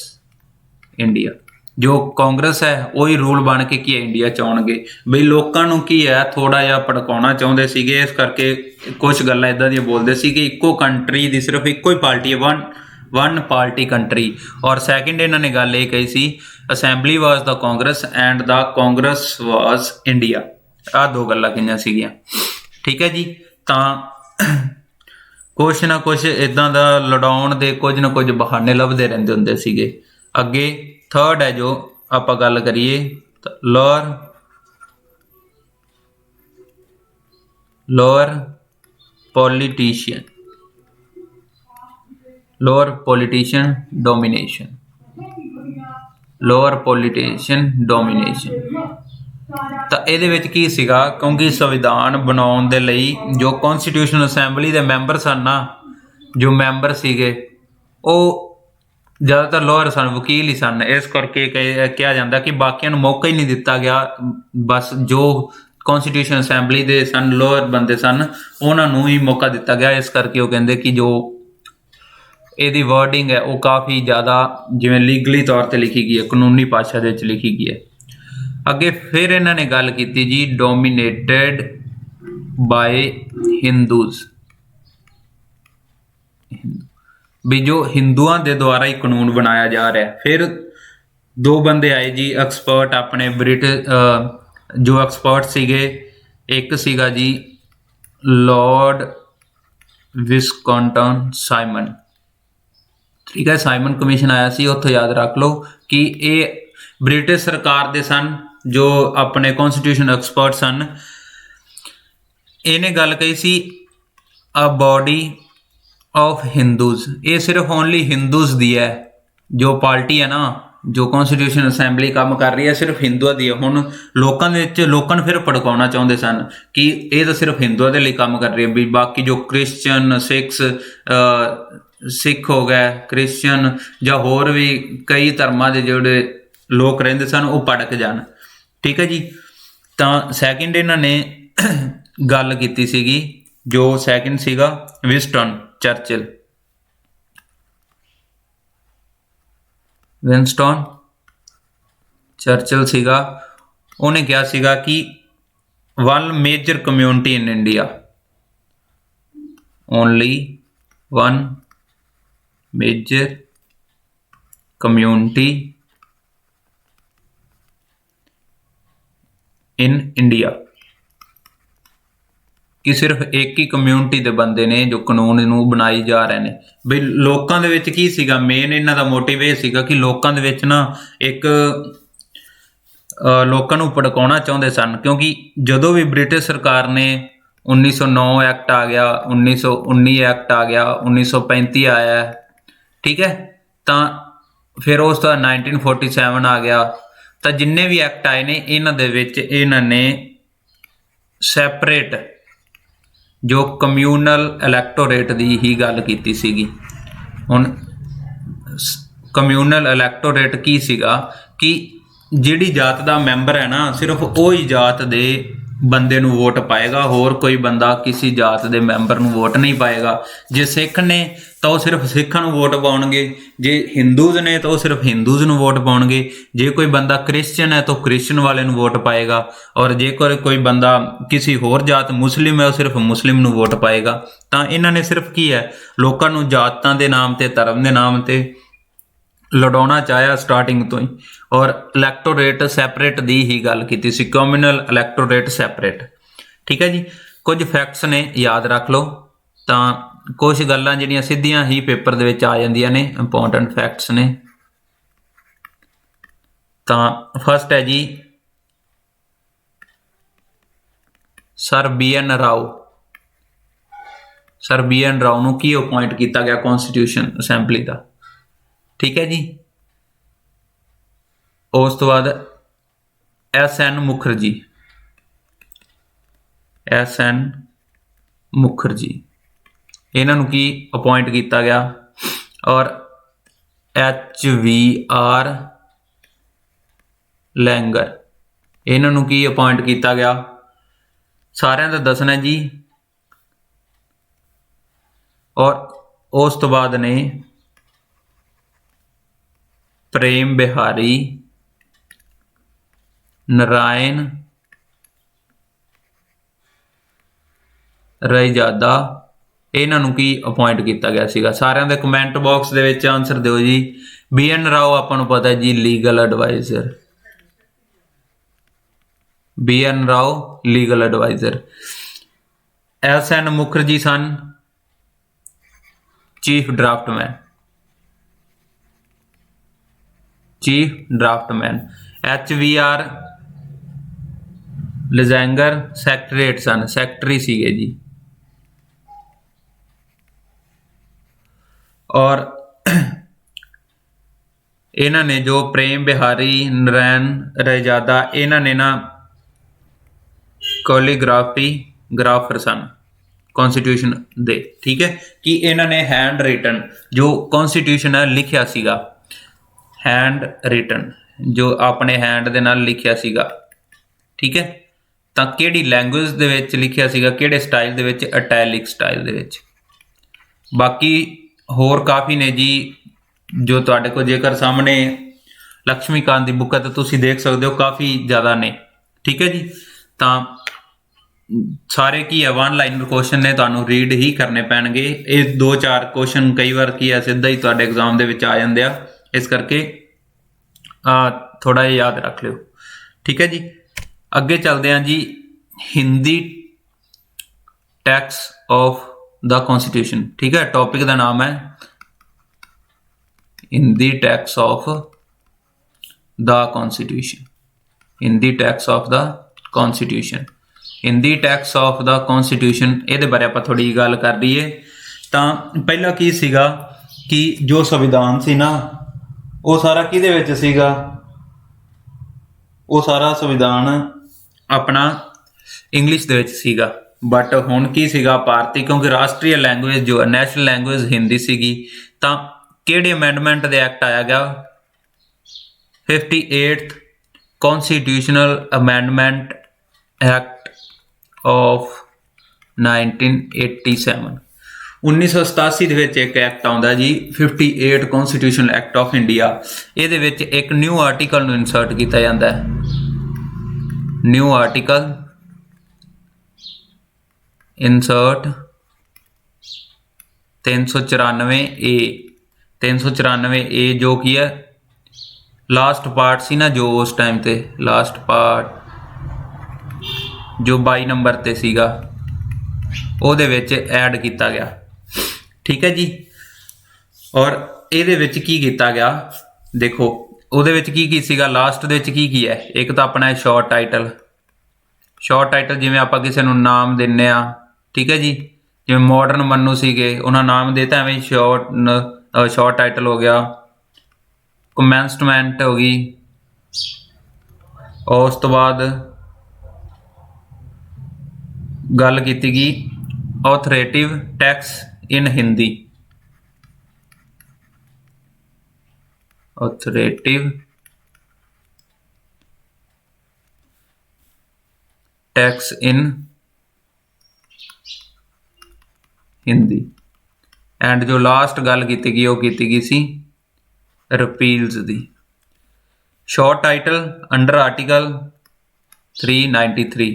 India. ਜੋ ਕਾਂਗਰਸ ਹੈ ਉਹੀ ਰੂਲ ਬਣ ਕੇ ਕੀ ਹੈ ਇੰਡੀਆ ਚ ਆਉਣਗੇ। ਬਈ ਲੋਕਾਂ ਨੂੰ ਕੀ ਹੈ ਥੋੜਾ ਜਿਹਾ ਭੜਕਾਉਣਾ ਚਾਹੁੰਦੇ ਸੀਗੇ, ਇਸ ਕਰਕੇ ਕੁਝ ਗੱਲਾਂ ਇਦਾਂ ਦੀਆਂ ਬੋਲਦੇ ਸੀ ਕਿ ਇੱਕੋ ਕੰਟਰੀ ਦੀ ਸਿਰਫ ਇੱਕੋ ਹੀ ਪਾਰਟੀ ਹੈ, ਵਨ ਪਾਰਟੀ ਕੰਟਰੀ। ਔਰ ਸੈਕਿੰਡ ਇਹਨਾਂ ਨੇ ਗੱਲ ਇਹ ਕਹੀ ਸੀ assembly was the Congress and the Congress was India. ਆਹ ਦੋ ਗੱਲਾਂ ਕਹੀਆਂ ਸੀਗੀਆਂ, ਠੀਕ ਹੈ ਜੀ। ਤਾਂ ਕੁਛ ਨਾ ਕੁਛ ਇਦਾਂ ਦਾ ਲੜਾਉਣ ਦੇ ਕੁਝ ਨਾ ਕੁਝ ਬਹਾਨੇ ਲੱਭਦੇ ਰਹਿੰਦੇ ਹੁੰਦੇ ਸੀਗੇ। ਅੱਗੇ ਥਰਡ ਹੈ ਜੋ ਆਪਾਂ ਗੱਲ ਕਰੀਏ lower politician domination, lower politician domination. ਤਾਂ ਇਹਦੇ ਵਿੱਚ ਕੀ ਸੀਗਾ, ਕਿਉਂਕਿ ਸੰਵਿਧਾਨ ਬਣਾਉਣ ਦੇ ਲਈ ਜੋ ਕੌਂਸਟੀਟਿਊਸ਼ਨ ਅਸੈਂਬਲੀ ਦੇ ਮੈਂਬਰ ਸਨ ਨਾ, ਜੋ ਮੈਂਬਰ ਸੀਗੇ ਉਹ ਜ਼ਿਆਦਾਤਰ ਲੋਅਰ ਸਨ, ਵਕੀਲ ਹੀ ਸਨ। ਇਸ ਕਰਕੇ ਕਿਹਾ ਜਾਂਦਾ ਕਿ ਬਾਕੀਆਂ ਨੂੰ ਮੌਕਾ ਹੀ ਨਹੀਂ ਦਿੱਤਾ ਗਿਆ, ਬਸ ਜੋ ਕੌਂਸਟੀਟਿਊਸ਼ਨ ਅਸੈਂਬਲੀ ਦੇ ਸਨ ਲੋਅਰ ਬੰਦੇ ਸਨ ਉਹਨਾਂ ਨੂੰ ਹੀ ਮੌਕਾ ਦਿੱਤਾ ਗਿਆ। ਇਸ ਕਰਕੇ ਉਹ ਕਹਿੰਦੇ ਕਿ ਜੋ ਇਹਦੀ ਵਰਡਿੰਗ ਹੈ ਉਹ ਕਾਫੀ ਜ਼ਿਆਦਾ ਜਿਵੇਂ ਲੀਗਲੀ ਤੌਰ ਤੇ ਲਿਖੀ ਗਈ ਹੈ, ਕਾਨੂੰਨੀ ਭਾਸ਼ਾ ਦੇ ਵਿੱਚ ਲਿਖੀ ਗਈ ਹੈ। ਅੱਗੇ ਫਿਰ ਇਹਨਾਂ ਨੇ ਗੱਲ ਕੀਤੀ ਜੀ ਡੋਮੀਨੇਟਡ ਬਾਏ ਹਿੰਦੂਜ਼, ਵੀ ਜੋ ਹਿੰਦੂਆਂ ਦੇ ਦੁਆਰਾ ਹੀ ਕਾਨੂੰਨ ਬਣਾਇਆ ਜਾ ਰਿਹਾ। ਫਿਰ ਦੋ ਬੰਦੇ ਆਏ ਜੀ ਐਕਸਪਰਟ ਆਪਣੇ ਜੋ ਐਕਸਪਰਟ ਸੀਗੇ, ਇੱਕ ਸੀਗਾ ਜੀ ਲਾਰਡ ਵਿਸਕੌਂਟਨ ਸਾਈਮਨ, ਠੀਕ ਹੈ। ਸਾਈਮਨ ਕਮਿਸ਼ਨ ਆਇਆ ਸੀ, ਉੱਥੋਂ ਯਾਦ ਰੱਖ ਲਓ ਕਿ ਇਹ ਬ੍ਰਿਟਿਸ਼ ਸਰਕਾਰ ਦੇ ਸਨ, ਜੋ ਆਪਣੇ ਕੌਂਸਟੀਟਿਊਸ਼ਨ ਐਕਸਪਰਟ ਸਨ। ਇਹਨੇ ਗੱਲ ਕਹੀ ਸੀ ਅ ਬੋਡੀ ਆਫ ਹਿੰਦੂਜ਼, ਇਹ ਸਿਰਫ ਓਨਲੀ ਹਿੰਦੂਜ਼ ਦੀ ਹੈ। ਜੋ ਪਾਰਟੀ ਹੈ ਨਾ, ਜੋ ਕੌਂਸਟੀਟਿਊਸ਼ਨ ਅਸੈਂਬਲੀ ਕੰਮ ਕਰ ਰਹੀ ਹੈ ਸਿਰਫ ਹਿੰਦੂਆਂ ਦੀ ਹੈ। ਹੁਣ ਲੋਕਾਂ ਦੇ ਵਿੱਚ ਲੋਕਾਂ ਨੂੰ ਫਿਰ ਭੜਕਾਉਣਾ ਚਾਹੁੰਦੇ ਸਨ ਕਿ ਇਹ ਤਾਂ ਸਿਰਫ ਹਿੰਦੂਆਂ ਦੇ ਲਈ ਕੰਮ ਕਰ ਰਹੀ ਹੈ, ਵੀ ਬਾਕੀ ਜੋ ਕ੍ਰਿਸਚਨ ਸਿੱਖ ਹੋ ਗਏ, ਕ੍ਰਿਸਚਨ ਜਾਂ ਹੋਰ ਵੀ ਕਈ ਧਰਮਾਂ ਦੇ ਜਿਹੜੇ ਲੋਕ ਰਹਿੰਦੇ ਸਨ ਉਹ ਭੜਕ ਜਾਣ, ਠੀਕ ਹੈ ਜੀ। ਤਾਂ ਸੈਕਿੰਡ ਇਹਨਾਂ ਨੇ ਗੱਲ ਕੀਤੀ ਸੀਗੀ, ਜੋ ਸੈਕਿੰਡ ਸੀਗਾ ਵਿੰਸਟਨ ਚਰਚਿਲ ਸੀਗਾ। ਉਹਨੇ ਕਿਹਾ ਸੀਗਾ ਕਿ one major community in India, only one major community in India, ਕਿ ਸਿਰਫ ਇੱਕ ਹੀ ਕਮਿਊਨਿਟੀ ਦੇ ਬੰਦੇ ਨੇ ਜੋ ਕਾਨੂੰਨ ਨੂੰ ਬਣਾਈ ਜਾ ਰਹੇ ਨੇ। ਬਈ ਲੋਕਾਂ ਦੇ ਵਿੱਚ ਕੀ ਸੀਗਾ, ਮੇਨ ਇਹਨਾਂ ਦਾ ਮੋਟਿਵ ਇਹ ਸੀਗਾ ਕਿ ਲੋਕਾਂ ਦੇ ਵਿੱਚ ਨਾ ਇੱਕ ਲੋਕਾਂ ਨੂੰ ਭੜਕਾਉਣਾ ਚਾਹੁੰਦੇ ਸਨ। ਕਿਉਂਕਿ ਜਦੋਂ ਵੀ ਬ੍ਰਿਟਿਸ਼ ਸਰਕਾਰ ਨੇ 1909 ਐਕਟ ਆ ਗਿਆ, 1919 ਐਕਟ ਆ ਗਿਆ, 1935 ਆਇਆ, ਠੀਕ ਹੈ। ਤਾਂ ਫਿਰ ਉਸ ਤੋਂ 1947 ਆ ਗਿਆ। ਤਾਂ ਜਿੰਨੇ ਵੀ ਐਕਟ ਆਏ ਨੇ ਇਹਨਾਂ ਦੇ ਵਿੱਚ ਇਹਨਾਂ ਨੇ ਸੈਪਰੇਟ ਜੋ ਕਮਿਊਨਲ ਇਲੈਕਟੋਰੇਟ ਦੀ ਹੀ ਗੱਲ ਕੀਤੀ ਸੀਗੀ। ਹੁਣ ਕਮਿਊਨਲ ਇਲੈਕਟੋਰੇਟ ਕੀ ਸੀਗਾ ਕਿ ਜਿਹੜੀ ਜਾਤ ਦਾ ਮੈਂਬਰ ਹੈ ਨਾ ਸਿਰਫ ਉਹ ਹੀ ਜਾਤ ਦੇ ਬੰਦੇ ਨੂੰ ਵੋਟ ਪਾਏਗਾ, ਹੋਰ ਕੋਈ ਬੰਦਾ ਕਿਸੇ ਜਾਤ ਦੇ ਮੈਂਬਰ ਨੂੰ ਵੋਟ ਨਹੀਂ ਪਾਏਗਾ। ਜੇ ਸਿੱਖ ਨੇ ਤਾਂ ਉਹ ਸਿਰਫ ਸਿੱਖਾਂ ਨੂੰ ਵੋਟ ਪਾਉਣਗੇ, ਜੇ ਹਿੰਦੂਜ਼ ਨੇ ਤਾਂ ਉਹ ਸਿਰਫ ਹਿੰਦੂਜ਼ ਨੂੰ ਵੋਟ ਪਾਉਣਗੇ, ਜੇ ਕੋਈ ਬੰਦਾ ਕ੍ਰਿਸਚਨ ਹੈ ਤਾਂ ਉਹ ਕ੍ਰਿਸਚਨ ਵਾਲੇ ਨੂੰ ਵੋਟ ਪਾਏਗਾ, ਔਰ ਜੇਕਰ ਕੋਈ ਬੰਦਾ ਕਿਸੇ ਹੋਰ ਜਾਤ ਮੁਸਲਿਮ ਹੈ ਉਹ ਸਿਰਫ ਮੁਸਲਿਮ ਨੂੰ ਵੋਟ ਪਾਏਗਾ। ਤਾਂ ਇਹਨਾਂ ਨੇ ਸਿਰਫ ਕੀ ਹੈ ਲੋਕਾਂ ਨੂੰ ਜਾਤਾਂ ਦੇ ਨਾਮ ਤੇ, ਧਰਮ ਦੇ ਨਾਮ ਤੇ ਲੜਾਉਣਾ ਚਾਹਿਆ ਸਟਾਰਟਿੰਗ ਤੋਂ ਹੀ। ਔਰ ਇਲੈਕਟੋਰੇਟ ਸੈਪਰੇਟ ਦੀ ਹੀ ਗੱਲ ਕੀਤੀ ਸੀ, ਕਮਿਊਨਲ ਇਲੈਕਟੋਰੇਟ ਸੈਪਰੇਟ, ਠੀਕ ਹੈ ਜੀ। ਕੁਝ ਫੈਕਟਸ ਨੇ ਯਾਦ ਰੱਖ ਲਓ। ਤਾਂ ਕੁਝ ਗੱਲਾਂ ਜਿਹੜੀਆਂ ਸਿੱਧੀਆਂ ਹੀ ਪੇਪਰ ਦੇ ਵਿੱਚ ਆ ਜਾਂਦੀਆਂ ਨੇ, ਇੰਪੋਰਟੈਂਟ ਫੈਕਟਸ ਨੇ। ਤਾਂ ਫਸਟ ਹੈ ਜੀ ਸਰ ਬੀ ਐਨ ਰਾਓ ਨੂੰ ਕੀ ਅਪੁਆਇੰਟ ਕੀਤਾ ਗਿਆ ਕੌਂਸਟੀਟਿਊਸ਼ਨ ਅਸੈਂਬਲੀ ਦਾ, ਠੀਕ ਹੈ ਜੀ। ਉਸ ਤੋਂ ਬਾਅਦ SN ਮੁਖਰਜੀ, SN ਮੁਖਰਜੀ, ਇਹਨਾਂ ਨੂੰ ਕੀ ਅਪੋਇੰਟ ਕੀਤਾ ਗਿਆ। ਔਰ HVR ਲੈਂਗਰ, ਇਹਨਾਂ ਨੂੰ ਕੀ ਅਪੋਇੰਟ ਕੀਤਾ ਗਿਆ। ਸਾਰਿਆਂ ਦਾ ਦੱਸਣਾ ਜੀ। ਔਰ ਉਸ ਤੋਂ ਬਾਅਦ ਨੇ ਪ੍ਰੇਮ ਬਿਹਾਰੀ, ਨਾਰਾਇਣ ਰੈਜਾਦਾ, ਇਹਨਾਂ ਨੂੰ ਕੀ ਅਪੋਇੰਟ ਕੀਤਾ ਗਿਆ ਸੀਗਾ। ਸਾਰਿਆਂ ਦੇ ਕਮੈਂਟ ਬਾਕਸ ਦੇ ਵਿੱਚ ਆਨਸਰ ਦਿਓ ਜੀ। BN ਰਾਓ ਆਪਾਂ ਨੂੰ ਪਤਾ ਜੀ legal adviser, BN Rao legal adviser. SN Mukherjee ਸਨ chief draftsman, chief draftsman. HVR Iyengar secretariat ਸਨ, ਸੈਕਟਰੀ ਸੀਗੇ ਜੀ। ਔਰ ਇਹਨਾਂ ਨੇ ਜੋ ਪ੍ਰੇਮ ਬਿਹਾਰੀ, ਨਾਰਾਇਣ ਰੈਜਾਦਾ, ਇਹਨਾਂ ਨੇ ਨਾ ਕੋਲੀਗ੍ਰਾਫਰ ਸਨ ਕੌਨਸਟੀਟਿਊਸ਼ਨ ਦੇ। ਠੀਕ ਹੈ ਕਿ ਇਹਨਾਂ ਨੇ ਹੈਂਡ ਰਿਟਨ ਜੋ ਕੌਨਸਟੀਟਿਊਸ਼ਨ ਹੈ ਲਿਖਿਆ ਸੀਗਾ, ਹੈਂਡ ਰਿਟਨ ਜੋ ਆਪਣੇ ਹੈਂਡ ਦੇ ਨਾਲ ਲਿਖਿਆ ਸੀਗਾ। ਠੀਕ ਹੈ, ਤਾਂ ਕਿਹੜੀ ਲੈਂਗੁਏਜ ਦੇ ਵਿੱਚ ਲਿਖਿਆ ਸੀਗਾ, ਕਿਹੜੇ ਸਟਾਈਲ ਦੇ ਵਿੱਚ, ਇਟੈਲਿਕ ਸਟਾਈਲ ਦੇ ਵਿੱਚ। ਬਾਕੀ ਹੋਰ ਕਾਫੀ ਨੇ ਜੀ ਜੋ ਤੁਹਾਡੇ ਕੋਲ ਜੇਕਰ ਸਾਹਮਣੇ ਲక్ష్ਮੀਕਾਂਤ ਦੀ ਬੁੱਕ ਹੈ ਤਾਂ ਤੁਸੀਂ ਦੇਖ ਸਕਦੇ ਹੋ, ਕਾਫੀ ਜ਼ਿਆਦਾ ਨੇ। ਠੀਕ ਹੈ ਜੀ, ਤਾਂ ਸਾਰੇ ਕੀ ਹੈ ਵਨ ਲਾਈਨਰ ਕੁਐਸਚਨ ਨੇ, ਤੁਹਾਨੂੰ ਰੀਡ ਹੀ ਕਰਨੇ ਪੈਣਗੇ। ਇਹ 2-4 ਕੁਐਸਚਨ ਕਈ ਵਾਰ ਕੀ ਹੈ ਸਿੱਧਾ ਹੀ ਤੁਹਾਡੇ ਐਗਜ਼ਾਮ ਦੇ ਵਿੱਚ ਆ ਜਾਂਦੇ ਆ, ਇਸ ਕਰਕੇ ਥੋੜਾ ਜਿਹਾ ਯਾਦ ਰੱਖ ਲਿਓ। ਠੀਕ ਹੈ ਜੀ, ਅੱਗੇ ਚੱਲਦੇ ਹਾਂ ਜੀ। Hindi text of the constitution. ਠੀਕ ਹੈ, ਟੌਪਿਕ ਦਾ ਨਾਮ ਹੈ Hindi text of the constitution, Hindi text of the constitution, Hindi text of the constitution. ਇਹਦੇ ਬਾਰੇ ਆਪਾਂ ਥੋੜੀ ਜਿਹੀ ਗੱਲ ਕਰ ਲਈਏ। ਤਾਂ ਪਹਿਲਾਂ ਕੀ ਸੀਗਾ ਕਿ ਜੋ ਸੰਵਿਧਾਨ ਸੀ ਨਾ ਉਹ ਸਾਰਾ ਕਿਹਦੇ ਵਿੱਚ ਸੀਗਾ, ਉਹ ਸਾਰਾ ਸੰਵਿਧਾਨ ਆਪਣਾ ਇੰਗਲਿਸ਼ ਦੇ ਵਿੱਚ ਸੀਗਾ। ਬਟ ਹੁਣ ਕੀ ਸੀਗਾ ਭਾਰਤੀ, ਕਿਉਂਕਿ ਰਾਸ਼ਟਰੀ ਲੈਂਗੁਏਜ ਜੋ ਨੈਸ਼ਨਲ ਲੈਂਗੁਏਜ ਹਿੰਦੀ ਸੀਗੀ, ਤਾਂ ਕਿਹੜੇ ਅਮੈਂਡਮੈਂਟ ਦੇ ਐਕਟ ਆਇਆ ਗਿਆ, 58th ਕੌਨਸਟੀਟਿਊਸ਼ਨਲ ਅਮੈਂਡਮੈਂਟ ਐਕਟ ਆਫ 1987। 1987 ਦੇ ਵਿੱਚ ਇੱਕ ਐਕਟ ਆਉਂਦਾ ਜੀ 58 ਕੌਨਸਟੀਟਿਊਸ਼ਨਲ ਐਕਟ ਆਫ ਇੰਡੀਆ। ਇਹਦੇ ਵਿੱਚ ਇੱਕ ਨਿਊ ਆਰਟੀਕਲ ਨੂੰ ਇਨਸਰਟ ਕੀਤਾ ਜਾਂਦਾ ਹੈ, new article insert 394A, 394A ਜੋ ਕੀ ਹੈ ਲਾਸਟ ਪਾਰਟ ਸੀ ਨਾ, ਜੋ ਉਸ ਟਾਈਮ ਤੇ ਲਾਸਟ ਪਾਰਟ ਜੋ 22 ਨੰਬਰ ਤੇ ਸੀਗਾ, ਉਹਦੇ ਵਿੱਚ ਐਡ ਕੀਤਾ ਗਿਆ। ਠੀਕ ਹੈ ਜੀ, ਔਰ ਇਹਦੇ ਵਿੱਚ ਕੀ ਕੀਤਾ ਗਿਆ ਦੇਖੋ, ਉਹਦੇ ਵਿੱਚ ਕੀ ਸੀਗਾ, ਲਾਸਟ ਦੇ ਵਿੱਚ ਕੀ ਹੈ। ਇੱਕ ਤਾਂ ਆਪਣਾ ਸ਼ਾਰਟ ਟਾਈਟਲ, ਸ਼ਾਰਟ ਟਾਈਟਲ ਜਿਵੇਂ ਆਪਾਂ ਕਿਸੇ ਨੂੰ ਨਾਮ ਦਿੰਨੇ ਆ। ਠੀਕ ਹੈ ਜੀ, ਜਿਵੇਂ ਮਾਡਰਨ ਮੰਨੂ ਸੀਗੇ, ਉਹਨਾਂ ਨਾਮ ਦੇਤਾ, ਐਵੇਂ ਸ਼ਾਰਟ ਟਾਈਟਲ ਹੋ ਗਿਆ। ਕਮੈਂਸਮੈਂਟ ਹੋ ਗਈ, ਉਸ ਤੋਂ ਬਾਅਦ ਗੱਲ ਕੀਤੀ ਗਈ authoritative text in Hindi, authoritative text in Hindi. And ਜੋ ਲਾਸਟ ਗੱਲ ਕੀਤੀ ਗਈ ਉਹ ਕੀਤੀ ਗਈ ਸੀ ਰਿਪੀਲਸ ਦੀ। Short title under article 393,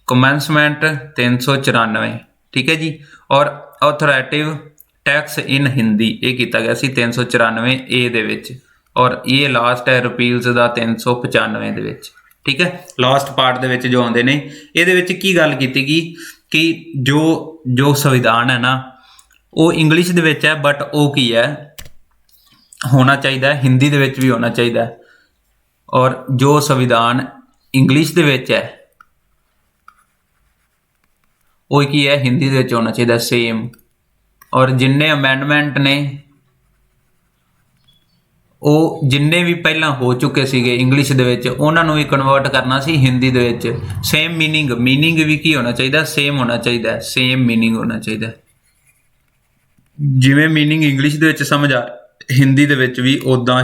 commencement 394। ਠੀਕ ਹੈ ਜੀ, ਔਰ ਆਥੋਰੇਟਿਵ ਟੈਕਸ ਇਨ ਹਿੰਦੀ ਇਹ ਕੀਤਾ ਗਿਆ ਸੀ 394A ਦੇ ਵਿੱਚ, ਔਰ ਇਹ ਲਾਸਟ ਹੈ ਰਿਪੀਲਸ ਦਾ 395 ਦੇ ਵਿੱਚ। ਠੀਕ ਹੈ, ਲਾਸਟ ਪਾਰਟ ਦੇ ਵਿੱਚ ਜੋ ਆਉਂਦੇ ਨੇ, ਇਹਦੇ ਵਿੱਚ ਕੀ ਗੱਲ ਕੀਤੀ ਗਈ ਕਿ ਜੋ ਸੰਵਿਧਾਨ ਹੈ ਨਾ ਉਹ ਇੰਗਲਿਸ਼ ਦੇ ਵਿੱਚ ਹੈ, ਬਟ ਉਹ ਕੀ ਹੈ ਹੋਣਾ ਚਾਹੀਦਾ ਹਿੰਦੀ ਦੇ ਵਿੱਚ ਵੀ ਹੋਣਾ ਚਾਹੀਦਾ, ਔਰ ਜੋ ਸੰਵਿਧਾਨ ਇੰਗਲਿਸ਼ ਦੇ ਵਿੱਚ ਹੈ ਉਹ ਕੀ ਹੈ ਹਿੰਦੀ ਦੇ ਵਿੱਚ ਹੋਣਾ ਚਾਹੀਦਾ ਸੇਮ। ਔਰ ਜਿੰਨੇ ਅਮੈਂਡਮੈਂਟ ਨੇ ਉਹ ਜਿੰਨੇ ਵੀ ਪਹਿਲਾਂ ਹੋ ਚੁੱਕੇ ਸੀਗੇ ਇੰਗਲਿਸ਼ ਦੇ ਵਿੱਚ ਉਹਨਾਂ ਨੂੰ ਵੀ ਕਨਵਰਟ ਕਰਨਾ ਸੀ ਹਿੰਦੀ ਦੇ ਵਿੱਚ। ਸੇਮ ਮੀਨਿੰਗ ਵੀ ਕੀ ਹੋਣਾ ਚਾਹੀਦਾ, ਸੇਮ ਹੋਣਾ ਚਾਹੀਦਾ, ਸੇਮ ਮੀਨਿੰਗ ਹੋਣਾ ਚਾਹੀਦਾ। ਜਿਵੇਂ ਮੀਨਿੰਗ ਇੰਗਲਿਸ਼ ਦੇ ਵਿੱਚ ਸਮਝ ਆ ਹਿੰਦੀ ਦੇ ਵਿੱਚ ਵੀ ਉਦਾਂ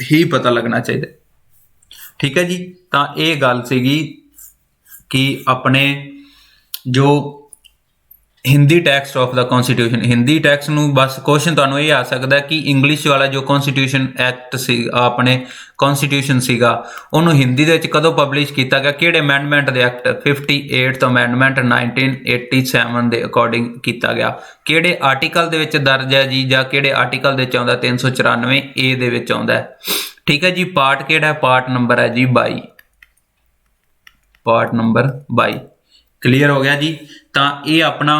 ਹੀ ਪਤਾ ਲੱਗਣਾ ਚਾਹੀਦਾ। ਠੀਕ ਹੈ ਜੀ, ਤਾਂ ਇਹ ਗੱਲ ਸੀਗੀ ਕਿ ਆਪਣੇ ਜੋ Hindi text of the constitution, Hindi text ਨੂੰ ਬਸ ਕੁਐਸਚਨ ਤੁਹਾਨੂੰ ਇਹ ਆ ਸਕਦਾ ਕਿ ਇੰਗਲਿਸ਼ ਵਾਲਾ ਜੋ ਕਨਸਟੀਟਿਊਸ਼ਨ ਐਕਟ ਸੀ ਆਪਣੇ ਕਨਸਟੀਟਿਊਸ਼ਨ ਸੀਗਾ ਉਹਨੂੰ ਹਿੰਦੀ ਦੇ ਵਿੱਚ ਕਦੋਂ ਪਬਲਿਸ਼ ਕੀਤਾ ਗਿਆ, ਕਿਹੜੇ ਅਮੈਂਡਮੈਂਟ ਦੇ ਐਕਟ 58th ਅਮੈਂਡਮੈਂਟ 1987 ਦੇ ਅਕੋਰਡਿੰਗ ਕੀਤਾ ਗਿਆ, ਕਿਹੜੇ ਆਰਟੀਕਲ ਦੇ ਵਿੱਚ ਦਰਜ ਹੈ ਜੀ, ਜਾਂ ਕਿਹੜੇ ਆਰਟੀਕਲ ਦੇ ਵਿੱਚ ਆਉਂਦਾ 394A ਦੇ ਵਿੱਚ ਆਉਂਦਾ ਹੈ। ਠੀਕ ਹੈ ਜੀ, ਪਾਰਟ ਕਿਹੜਾ ਹੈ, ਪਾਰਟ ਨੰਬਰ ਹੈ ਜੀ 22, ਪਾਰਟ ਨੰਬਰ 22। ਕਲੀਅਰ ਹੋ ਗਿਆ ਜੀ। ਤਾਂ ਇਹ ਆਪਣਾ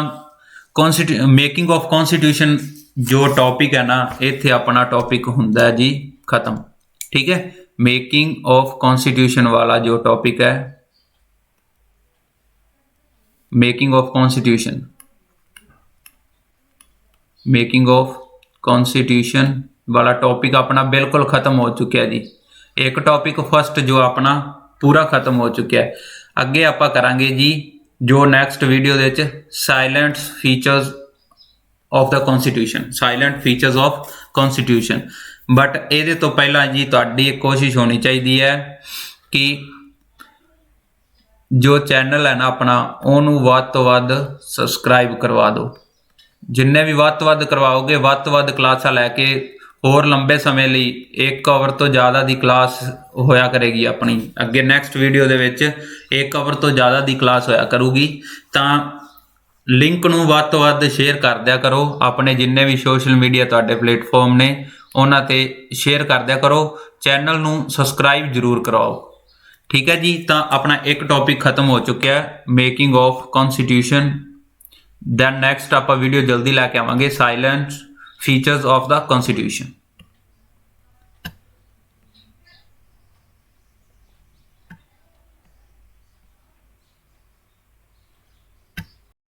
ਮੇਕਿੰਗ ਆਫ ਕਨਸਟੀਟਿਊਸ਼ਨ ਜੋ ਟੌਪਿਕ ਹੈ ਨਾ, ਇੱਥੇ ਆਪਣਾ ਟੌਪਿਕ ਹੁੰਦਾ ਜੀ ਖਤਮ। ਠੀਕ ਹੈ, ਮੇਕਿੰਗ ਆਫ ਕਨਸਟੀਟਿਊਸ਼ਨ ਵਾਲਾ ਜੋ ਟੌਪਿਕ ਹੈ, making of constitution, making of constitution वाला टॉपिक अपना बिल्कुल खत्म हो चुका है जी। एक टॉपिक फर्स्ट जो अपना पूरा खत्म हो चुका है। अगे आप करांगे जी जो next video they silent features of the constitution, silent features of constitution. But ये तो पहला जी तुहाडी एक कोशिश होनी चाहिए है कि जो चैनल है ना अपना उन्होंने वध तो वध सबसक्राइब करवा दो। जिन्ने भी वध तो वध करवाओगे वध तो वध क्लासा लैके और लंबे समय ਲਈ एक आवर तो ज़्यादा ਦੀ क्लास होया करेगी अपनी। अगे नैक्सट वीडियो ਦੇ ਵਿੱਚ एक आवर तो ज़्यादा ਦੀ क्लास होया करूगी। ਤਾਂ लिंक ਨੂੰ ਵੱਧ ਤੋਂ ਵੱਧ शेयर कर दिया करो, अपने जिन्ने भी सोशल मीडिया ਤੁਹਾਡੇ प्लेटफॉर्म ने ਉਹਨਾਂ ਤੇ शेयर कर दिया करो। चैनल ਨੂੰ सब्सक्राइब जरूर कराओ। ठीक है जी, ਤਾਂ अपना एक टॉपिक खत्म हो चुका है making of constitution. Then next आप वीडियो जल्दी लैके आवांगे salient features of the constitution.